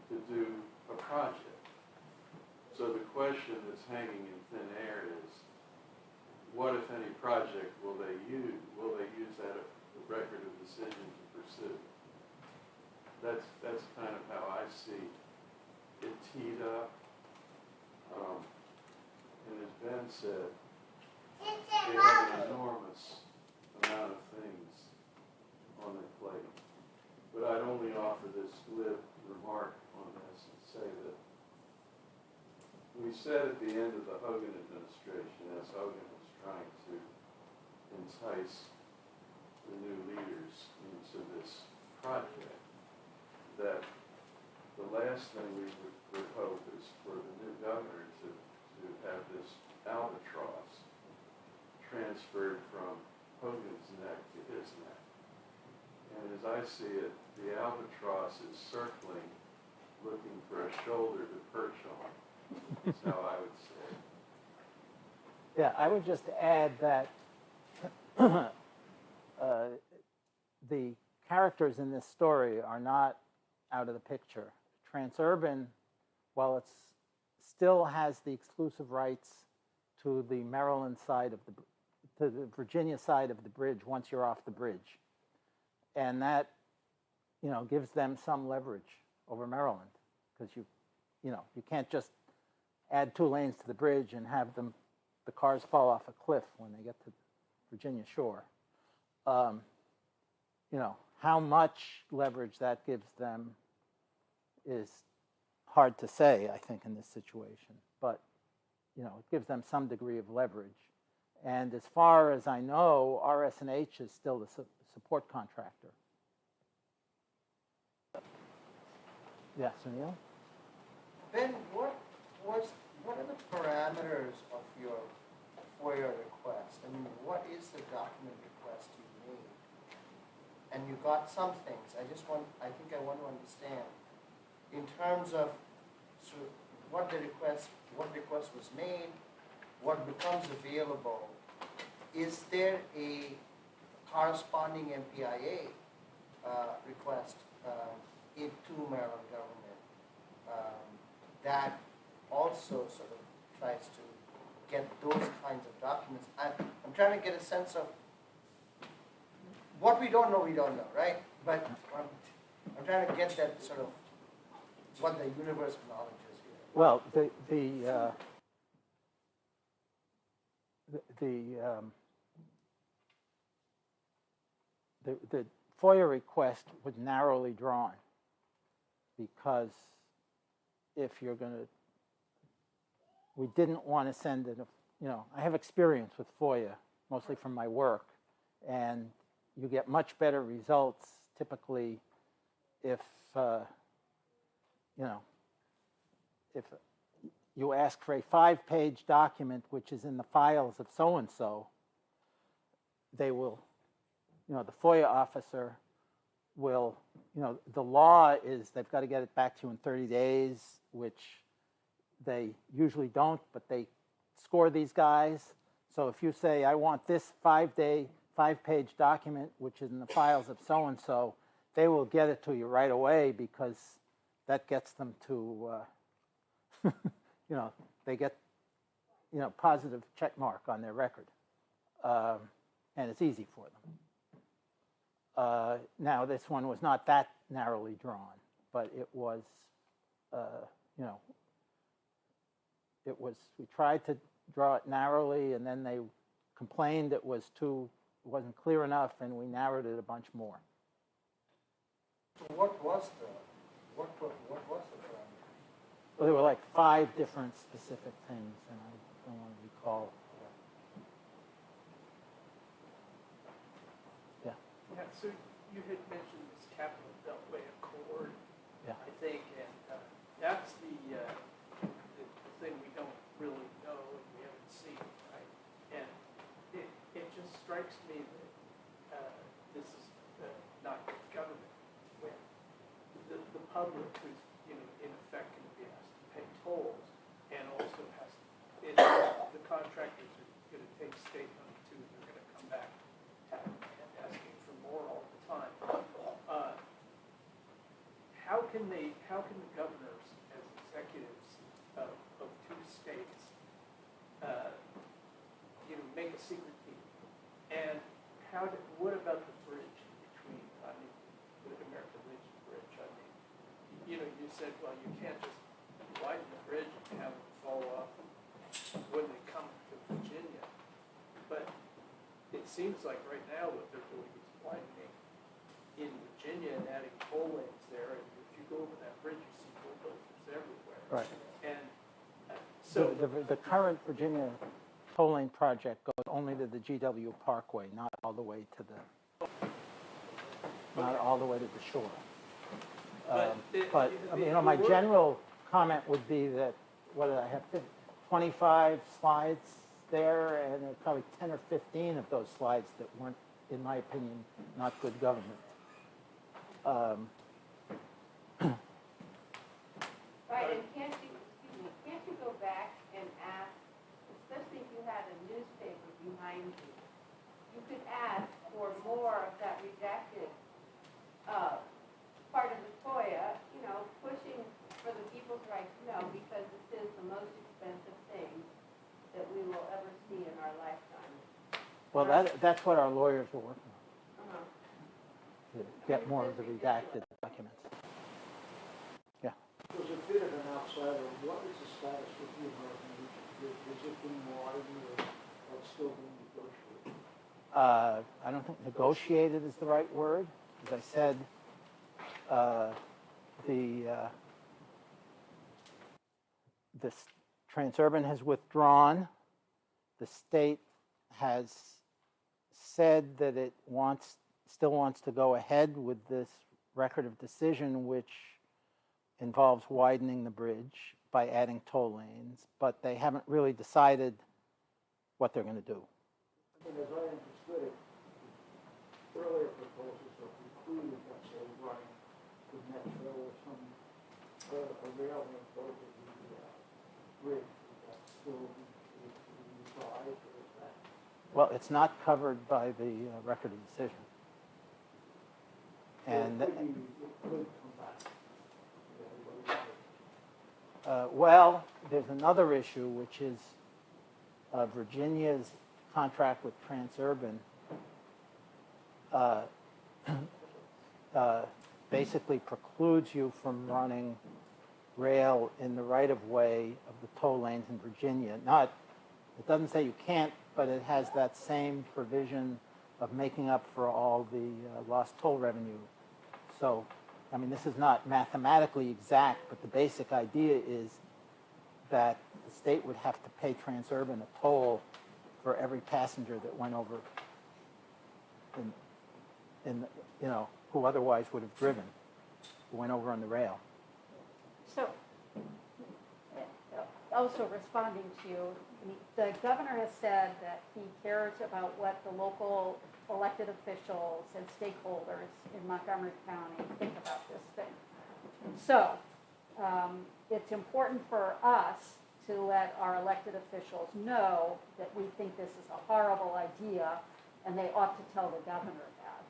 to do a project. So the question that's hanging in thin air is, what, if any, project will they use? Will they use that record of decision to pursue? That's kind of how I see it teed up. And as Ben said, they have an enormous amount of things on their plate. But I'd only offer this glib remark on this and say that we said at the end of the Hogan administration, as Hogan was trying to entice the new leaders into this project, that the last thing we would hope is for the new governor to have this albatross transferred from Hogan's neck to his neck. And as I see it, the albatross is circling, looking for a shoulder to perch on. That's how I would say it. Yeah, I would just add that the characters in this story are not out of the picture. Transurban, while it's still has the exclusive rights to the Maryland side of to the Virginia side of the bridge once you're off the bridge. And that, you know, gives them some leverage over Maryland, because you can't just add 2 lanes to the bridge and have the cars fall off a cliff when they get to the Virginia shore. You know, how much leverage that gives them is hard to say, I think, in this situation. But, you know, it gives them some degree of leverage. And as far as I know, RS&H is still the support contractor. Yes, Sunil? Ben, what are the parameters of your FOIA request? I mean, what is the document request you made? And you got some things. I think I want to understand in terms of what request was made, what becomes available. Is there a corresponding MPIA request to Maryland government that also sort of tries to get those kinds of documents? I'm trying to get a sense of what we don't know, right? But I'm trying to get that sort of what the universe of knowledge is here. Well, the FOIA request was narrowly drawn, because if you're going to, we didn't want to send it, I have experience with FOIA, mostly from my work, and you get much better results typically if, if you ask for a 5-page document which is in the files of so-and-so, they will, the FOIA officer will, the law is they've got to get it back to you in 30 days, which they usually don't, but they score these guys. So if you say, I want this 5-page document, which is in the files of so-and-so, they will get it to you right away, because that gets them to, they get, positive check mark on their record. And it's easy for them. Now, this one was not that narrowly drawn, but it was, you know, we tried to draw it narrowly, and then they complained it wasn't clear enough, and we narrowed it a bunch more. So what was the parameter? Well, there were like 5 different specific things, and I don't want to recall. Yeah, so you had mentioned this Capital Beltway Accord, Yeah. I think, and that's the thing we don't really know and we haven't seen, right? And it just strikes me that this is not government, when the public who's, you know, in effect going to be asked to pay tolls, and also the contractors are going to take state money too, they're going to come back and asking for more all the time. How can the governors, as executives of 2 states, you know, make a secret deal? And what about the bridge between, I mean, the American Legion Bridge? I mean, you know, you said, well, you can't just widen the bridge and have them fall off when they come to Virginia. But it seems like right now what they're doing is widening in Virginia and adding toll lanes there. And if you go over that bridge, you see bulldozers everywhere. Right. And so The current Virginia toll lane project goes only to the GW Parkway, not all the way to the shore. But I mean, you know, my general comment would be that, what did I have, 25 slides there, and there were probably 10 or 15 of those slides that weren't, in my opinion, not good government. Right, and can't you go back and ask, especially if you had a newspaper behind you, you could ask for more of that redacted part of the FOIA, you know, pushing for the people's right to know, because this is the most expensive thing that we will ever see in our lifetime. Well, that's what our lawyers were working on, Uh-huh. to get more of the redacted documents. Yeah. Was a bit of an outsider. What is the status with the American Legion Bridge? Is it being widened or it's still being negotiated? I don't think negotiated is the right word. As I said, the Transurban has withdrawn. The state has said that it still wants to go ahead with this record of decision, which involves widening the bridge by adding toll lanes, but they haven't really decided what they're going to do. I mean, as I understood it, earlier proposals are precluded, let's say, running the metro or some a rail link over the bridge. Would that still be revised, or is that? Well, it's not covered by the record of decision. And it could come back. well, there's another issue, which is Virginia's contract with Transurban basically precludes you from running rail in the right-of-way of the toll lanes in Virginia. It doesn't say you can't, but it has that same provision of making up for all the lost toll revenue. So, I mean, this is not mathematically exact, but the basic idea is that the state would have to pay Transurban a toll for every passenger that went over you know, who otherwise would have driven, who went over on the rail. So, also responding to you, the governor has said that he cares about what the local elected officials and stakeholders in Montgomery County think about this thing. So, it's important for us to let our elected officials know that we think this is a horrible idea, and they ought to tell the governor that.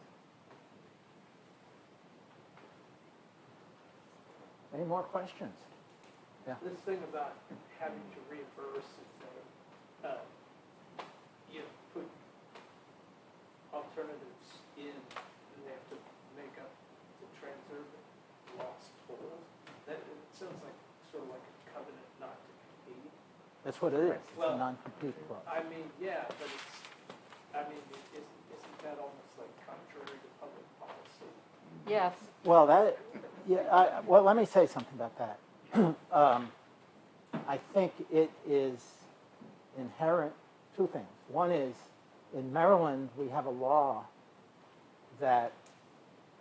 Any more questions? Yeah. This thing about having to reimburse if they, you know, put alternatives in, and they have to make up the Transurban That's what it is. It's a Well, non-compete clause. I mean, yeah, but isn't that almost like contrary to public policy? Yes. Well, well, let me say something about that. I think it is inherent, two things. One is, in Maryland, we have a law that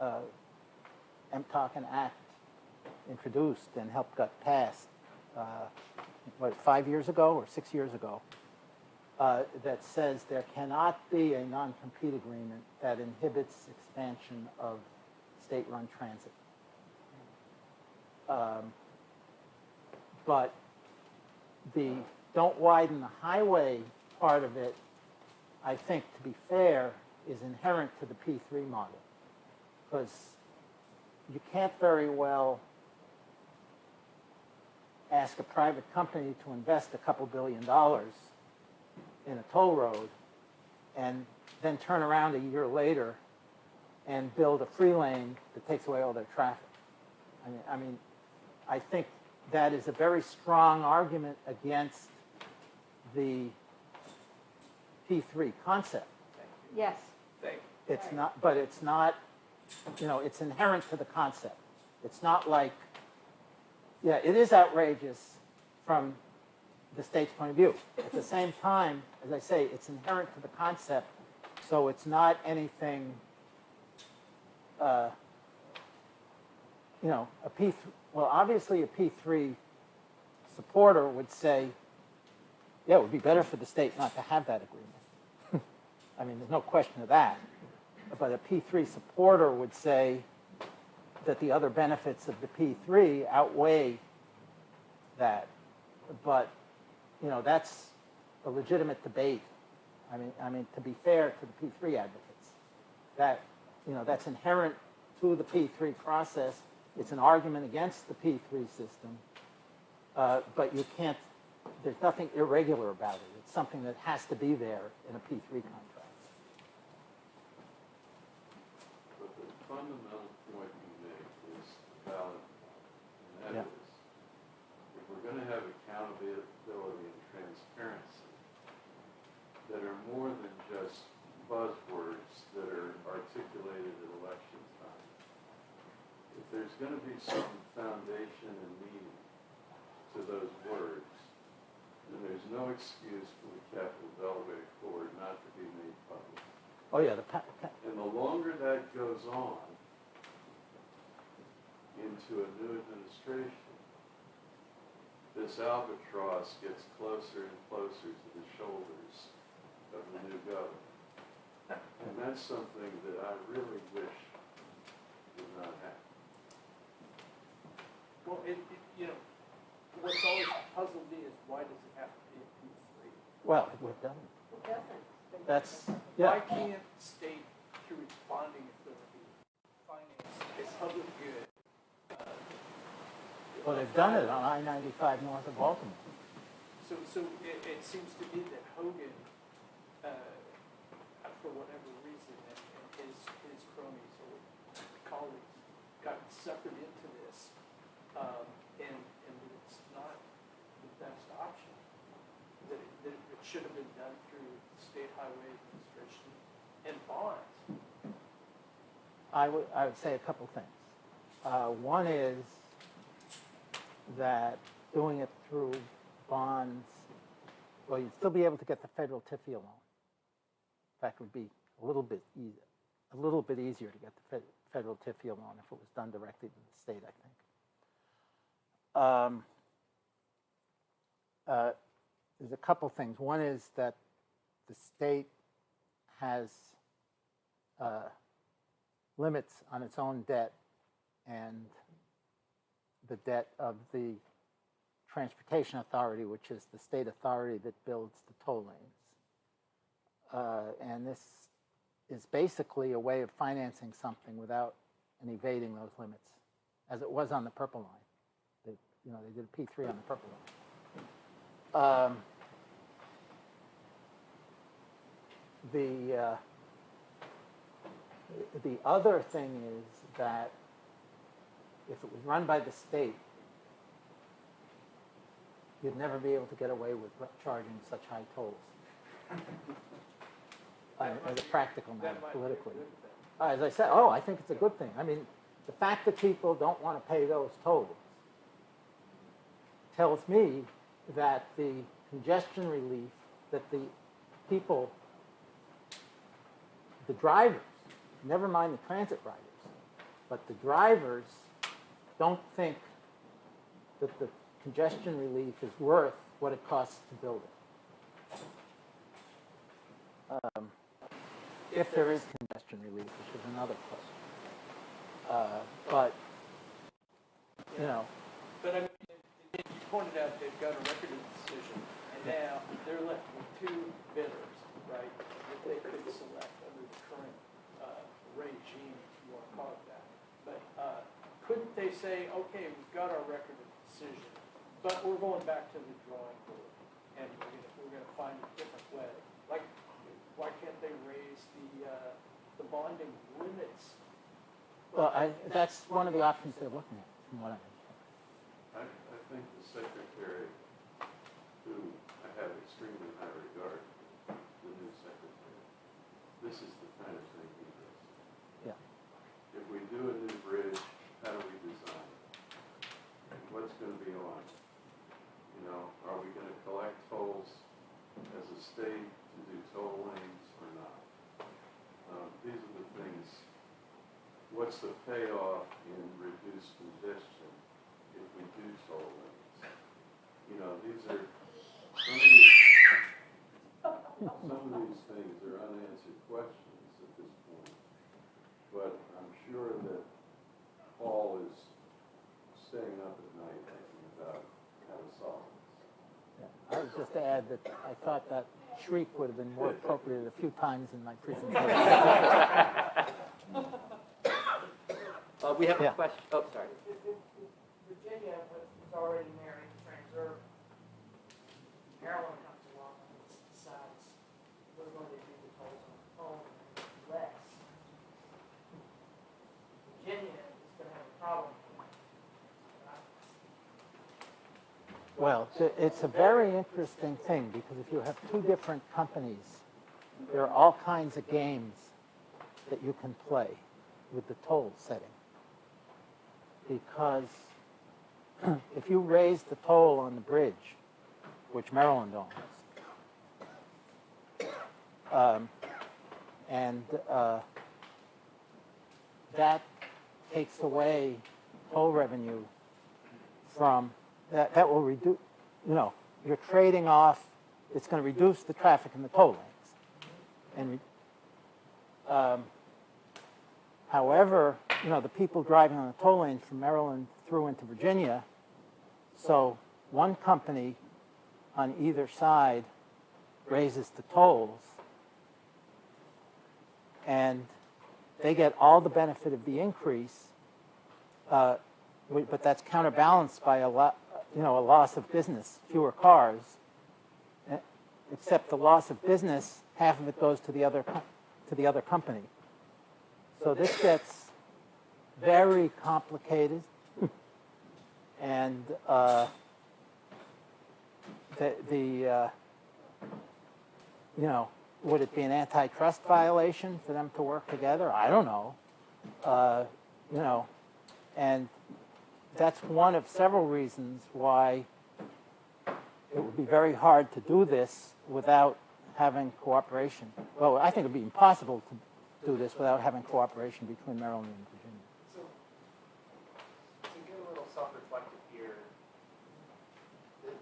MTOC and Act introduced and helped got passed, 5 years ago or 6 years ago, that says there cannot be a non-compete agreement that inhibits expansion of state-run transit. But the don't widen the highway part of it, I think, to be fair, is inherent to the P3 model. Because you can't very well ask a private company to invest a couple $2 billion in a toll road and then turn around a year later and build a free lane that takes away all their traffic. I think that is a very strong argument against the P3 concept. Yes. It's not, but it's not, it's inherent to the concept. It's not like, yeah, it is outrageous from the state's point of view. At the same time, as I say, it's inherent to the concept, so it's not anything, a P3, well, obviously a P3 supporter would say, yeah, it would be better for the state not to have that agreement. I mean, there's no question of that. But a P3 supporter would say that the other benefits of the P3 outweigh that. But, that's a legitimate debate. I mean, to be fair to the P3 advocates, that, that's inherent to the P3 process. It's an argument against the P3 system, but you can't, there's nothing irregular about it. It's something that has to be there in a P3 contract. But the fundamental point you make is valid, and that is, if we're going to have accountability and transparency that are more than just buzzwords that are articulated at election time, if there's going to be some foundation and meaning to those words, then there's no excuse for the capital Beltway Accord not to be made public. Oh, yeah. And the longer that goes on into a new administration, this albatross gets closer and closer to the shoulders of the new governor. And that's something that I really wish would not happen. Well, what's always puzzled me is why does it have to be a P3? Well, it doesn't. It doesn't. That's, Why yeah. can't state, through its bonding authority, finance a public good? Well, they've done it on I-95 north of Baltimore. So it seems to me that Hogan, for whatever reason, and his cronies or colleagues got suckered into this, and it's not the best option. That it should have been done through the State Highway Administration and bonds. I would say a couple things. One is that doing it through bonds, well, you'd still be able to get the federal TIFIA loan. In fact, it would be a little bit easier to get the federal TIFIA loan if it was done directly to the state, I think. There's a couple things. One is that the state has limits on its own debt and the debt of the Transportation Authority, which is the state authority that builds the toll lanes. And this is basically a way of financing something without evading those limits, as it was on the Purple Line. They did a P3 on the Purple Line. The other thing is that if it was run by the state, you'd never be able to get away with charging such high tolls. As a practical matter, That might be a politically. good thing. As I said, I think it's a good thing. I mean, the fact that people don't want to pay those tolls tells me that the congestion relief that the people, the drivers, never mind the transit riders, but the drivers don't think that the congestion relief is worth what it costs to build it. If there is congestion relief, which is another question. But, you know. But I mean, you pointed out they've got a record of decision, and now they're left with two bidders, right, that they could select under the current regime, if you want to call it that. But couldn't they say, okay, we've got our record of decision, but we're going back to the drawing board, and we're gonna find a different way? Like, why can't they raise the bonding limits? Well, that's one of the options they're looking at, from what I understand. I think the secretary, who I have extremely high regard, the new secretary, this is the kind of thing he does. Yeah. If we do a new bridge, how do we design it? What's going to be on it? You know, are we going to collect tolls as a state to do toll lanes or not? These are the things. What's the payoff in reduced congestion if we do toll lanes? You know, these are some of these things are unanswered questions at this point. But I'm sure that Paul is staying up at night thinking about how to solve this. Yeah. I was just to add that I thought that shriek would have been more appropriate a few times in my presentation. We have a Yeah. question, oh, sorry. If Virginia was already married to Transurban, Maryland comes along and decides we're going to do the tolls on our own and less. Virginia is going to have a problem. Well, it's a very interesting thing because if you have two different companies, there are all kinds of games that you can play with the toll setting. Because if you raise the toll on the bridge, which Maryland owns, and that takes away toll revenue from that will reduce, you're trading off, it's going to reduce the traffic in the toll lanes. And however, the people driving on the toll lanes from Maryland through into Virginia, so one company on either side raises the tolls, and they get all the benefit of the increase, but that's counterbalanced by a loss of business, fewer cars. Except the loss of business, half of it goes to the other company. So this gets very complicated, and would it be an antitrust violation for them to work together? I don't know. And that's one of several reasons why it would be very hard to do this without having cooperation. Well, I think it would be impossible to do this without having cooperation between Maryland and Virginia. So, to get a little self-reflective here, this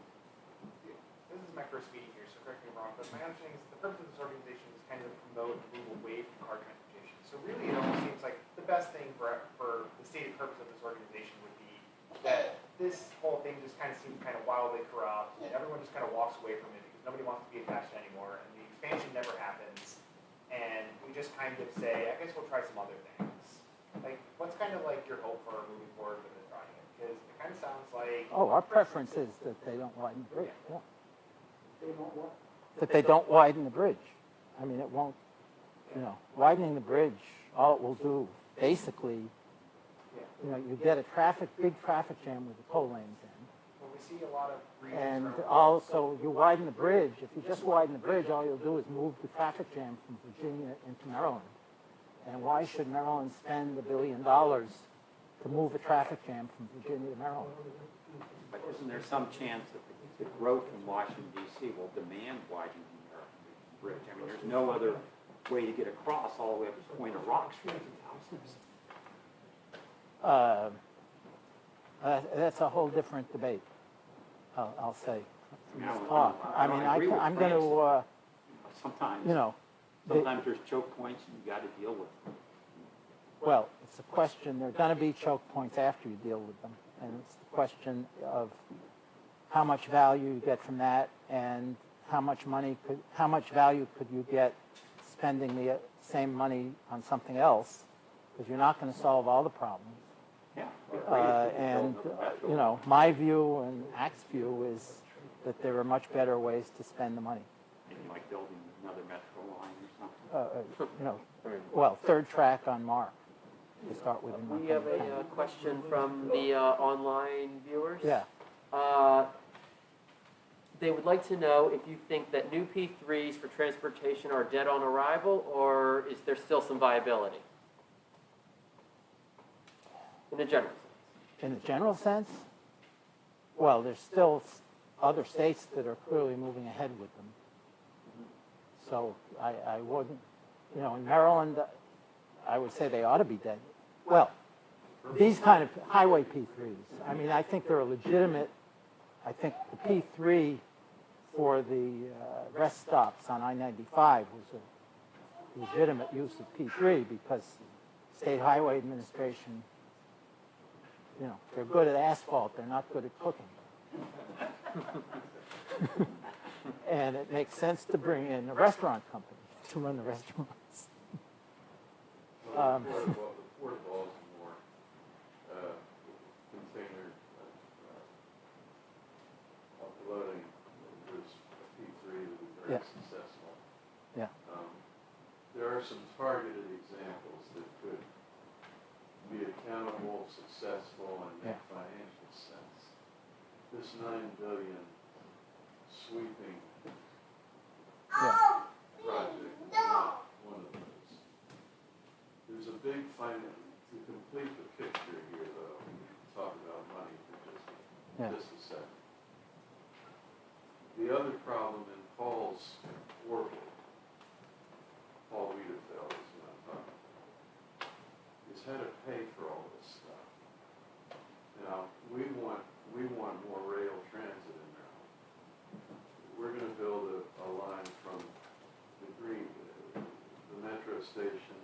is my first meeting here, so correct me if I'm wrong, but my understanding is the purpose of this organization is kind of to promote and move away from car transportation. So really, it almost seems like the best thing for the stated purpose of this organization would be that this whole thing just kind of seems kind of wildly corrupt, and everyone just kind of walks away from it because nobody wants to be attached anymore, and the expansion never happens, and we just kind of say, I guess we'll try some other things. Like, what's kind of like your hope for moving forward with this project? Because it kind of sounds like... Oh, our preference is that they don't widen the bridge. Yeah. They won't what? That they don't widen the bridge. I mean, it won't, widening the bridge, all it will do, basically, you get a big traffic jam with the toll lanes in. When we see a lot of readers And around the world. also, you widen the bridge. If you just widen the bridge, all you'll do is move the traffic jam from Virginia into Maryland. And why should Maryland spend $1 billion to move a traffic jam from Virginia to Maryland? But isn't there some chance that the growth in Washington DC will demand widening the American Bridge? I mean, there's no other way to get across all the way up to Point of Rock Street. That's a whole different debate, I'll say. I don't- Talk. I don't agree with I'm going Clancy. to, Sometimes, you know, sometimes there's choke points and you got to deal with them. well, it's a question, there are going to be choke points after you deal with them. And it's the question of how much value you get from that and how much value could you get spending the same money on something else, because you're not going to solve all the problems. Yeah. And, you know, my view and ACT's view is that there are much better ways to spend the money. Maybe like building another metro line or something. You know, well, third track on Mark, to start with. in We have Montgomery a County. question from the online viewers. Yeah. They would like to know if you think that new P3s for transportation are dead on arrival, or is there still some viability? In the general sense. In a general sense, well, there's still other states that are clearly moving ahead with them. So I wouldn't, you know, in Maryland, I would say they ought to be dead. Well, these kind of highway P3s, I mean, I think they're a legitimate, I think the P3 for the rest stops on I-95 was a legitimate use of P3 because State Highway Administration, you know, they're good at asphalt, they're not good at cooking. And it makes sense to bring in a restaurant company to run the restaurants. Well, the Port of Baltimore container uploading was a P3 that was very successful. Yeah. There are some targeted examples that could be accountable, successful, and make financial sense. This $9 billion sweeping project is not one of those. There's a big to complete the picture here, though, we can talk about money for just a second. The other problem in Paul's orbit, Paul Wiedefeld is what I'm talking about, is how to pay for all this stuff. Now, we want more rail transit in Maryland. We're going to build a line from the metro station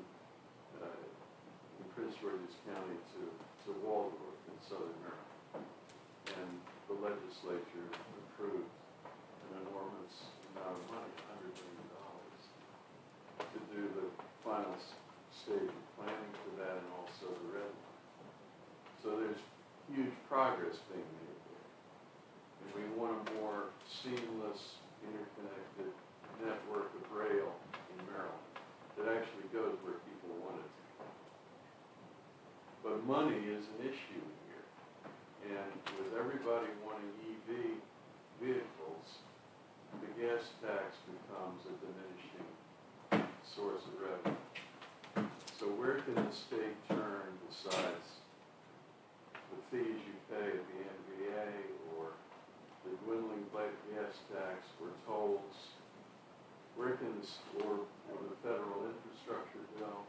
in Prince George's County to Waldorf in southern Maryland. And the legislature approved an enormous amount of money, $100 million, to do the final stage of planning for that and also the red line. So there's huge progress being made there. And we want a more seamless, interconnected network of rail in Maryland that actually goes where people want it to go. But money is an issue here. And with everybody wanting EV vehicles, the gas tax becomes a diminishing source of revenue. So where can the state turn besides the fees you pay at the NBA or the dwindling gas tax or tolls? Where can or the federal infrastructure bill,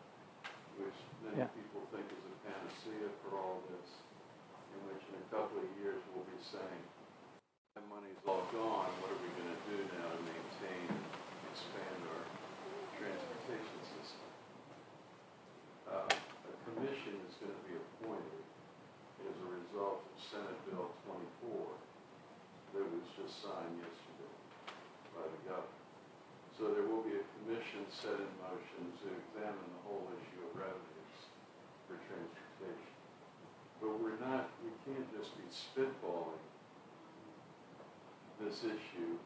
which many people think is a panacea for all this, in which in a couple of years we'll be saying, that money's all gone, what are we going to do now to maintain and expand our transportation system? A commission is going to be appointed as a result of Senate Bill 24 that was just signed yesterday by the governor. So there will be a commission set in motion to examine the whole issue of revenues for transportation. But we can't just be spitballing this issue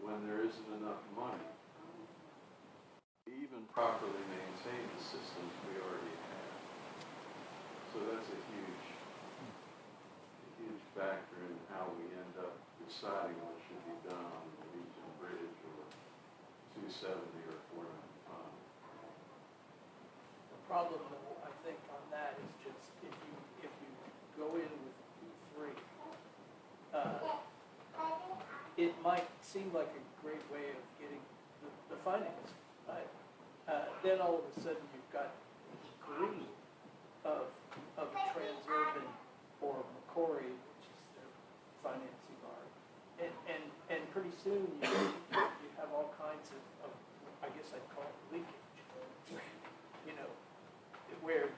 when there isn't enough money to even properly maintain the systems we already have. So that's a huge factor in how we end up deciding what should be done on the Legion Bridge or 270 or 495. The problem, though, I think on that is just if you go in with P3, it might seem like a great way of getting the financing, but then all of a sudden you've got green of Transurban or Macquarie, which is their financing arm, and pretty soon you have all kinds of I guess I'd call it leakage, you know, where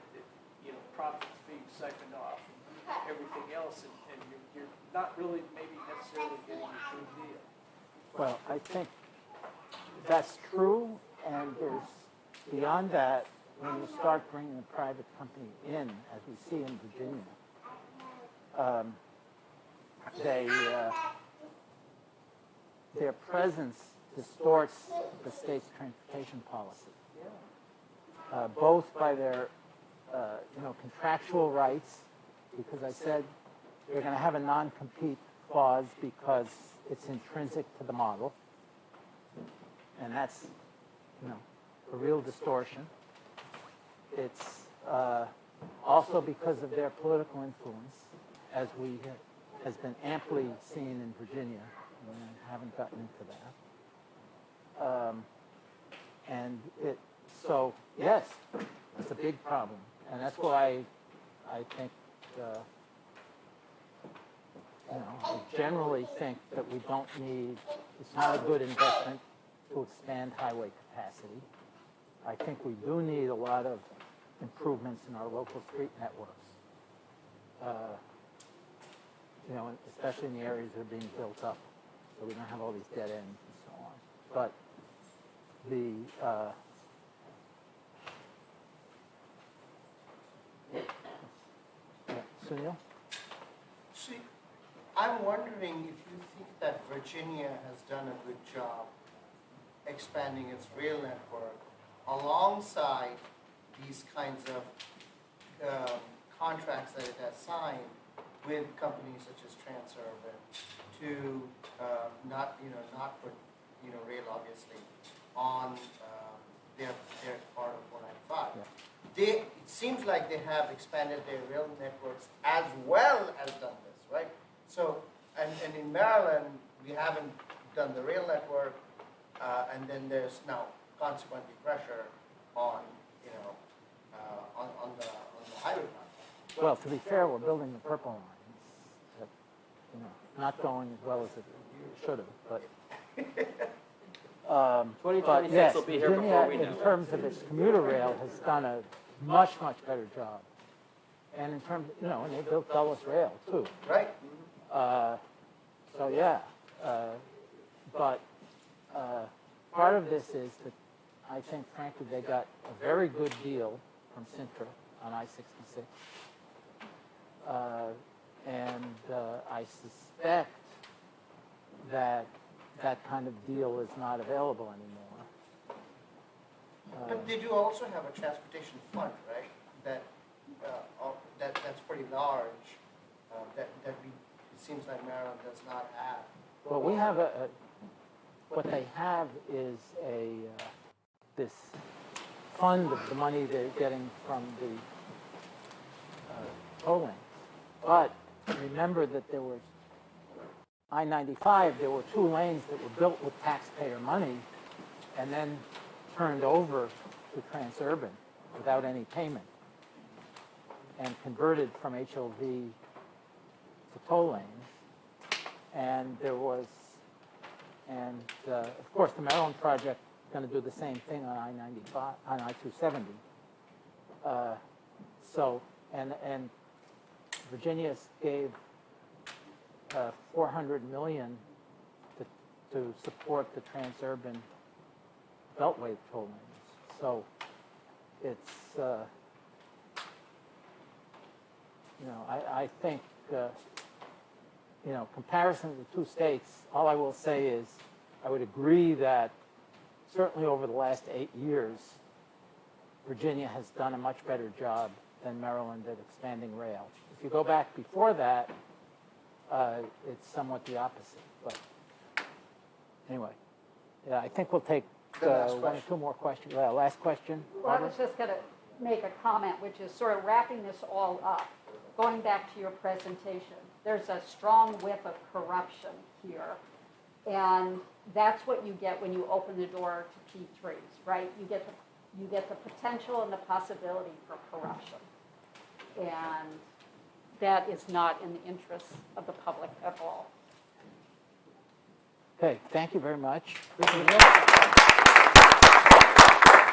profits being siphoned off and everything else, and you're not really maybe necessarily getting a good deal. Well, I think that's true, and there's, beyond that, when you start bringing a private company in, as we see in Virginia, their presence distorts the state's transportation policy, both by their contractual rights, because I said they're going to have a non-compete clause because it's intrinsic to the model, and that's a real distortion. It's also because of their political influence, as has been amply seen in Virginia, and I haven't gotten into that. So yes, it's a big problem, and that's why I think, I generally think that we don't need, it's not a good investment to expand highway capacity. I think we do need a lot of improvements in our local street networks, especially in the areas that are being built up, so we don't have all these dead ends and so on. But Sunil? See, I'm wondering if you think that Virginia has done a good job expanding its rail network alongside these kinds of contracts that it has signed with companies such as Transurban to not put rail obviously on their part of 495. Yeah. It seems like they have expanded their rail networks as well as done this, right? So, and in Maryland, we haven't done the rail network, and then there's now consequently pressure on the highway project. Well, to be fair, we're building the purple line. It's, not going as well as it should have, but. 2026 yes, will be here Virginia, before we know. in terms of its commuter rail, has done a much, much better job. And in terms, and they built Dulles Rail too. Right. So yeah, but part of this is that I think, frankly, they got a very good deal from Sintra on I-66. And I suspect that kind of deal is not available anymore. But they do also have a transportation fund, right? That's pretty large. It seems like Maryland does not have. Well, we have what they have is this fund of the money they're getting from the tolling. But remember that there was I-95, there were 2 lanes that were built with taxpayer money and then turned over to Transurban without any payment and converted from HOV to toll lanes. And there was, of course, the Maryland project is going to do the same thing on I-95, on I-270. And Virginia gave $400 million to support the Transurban Beltway toll lanes. So it's, I think, comparison of the 2 states, all I will say is I would agree that certainly over the last 8 years, Virginia has done a much better job than Maryland at expanding rail. If you go back before that, it's somewhat the opposite. But anyway, yeah, I think we'll take The last one or question. two more questions. Last question. Well, I Barbara? was just going to make a comment, which is sort of wrapping this all up. Going back to your presentation, there's a strong whiff of corruption here. And that's what you get when you open the door to P3s, right? You get the potential and the possibility for corruption. And that is not in the interest of the public at all. Okay, thank you very much.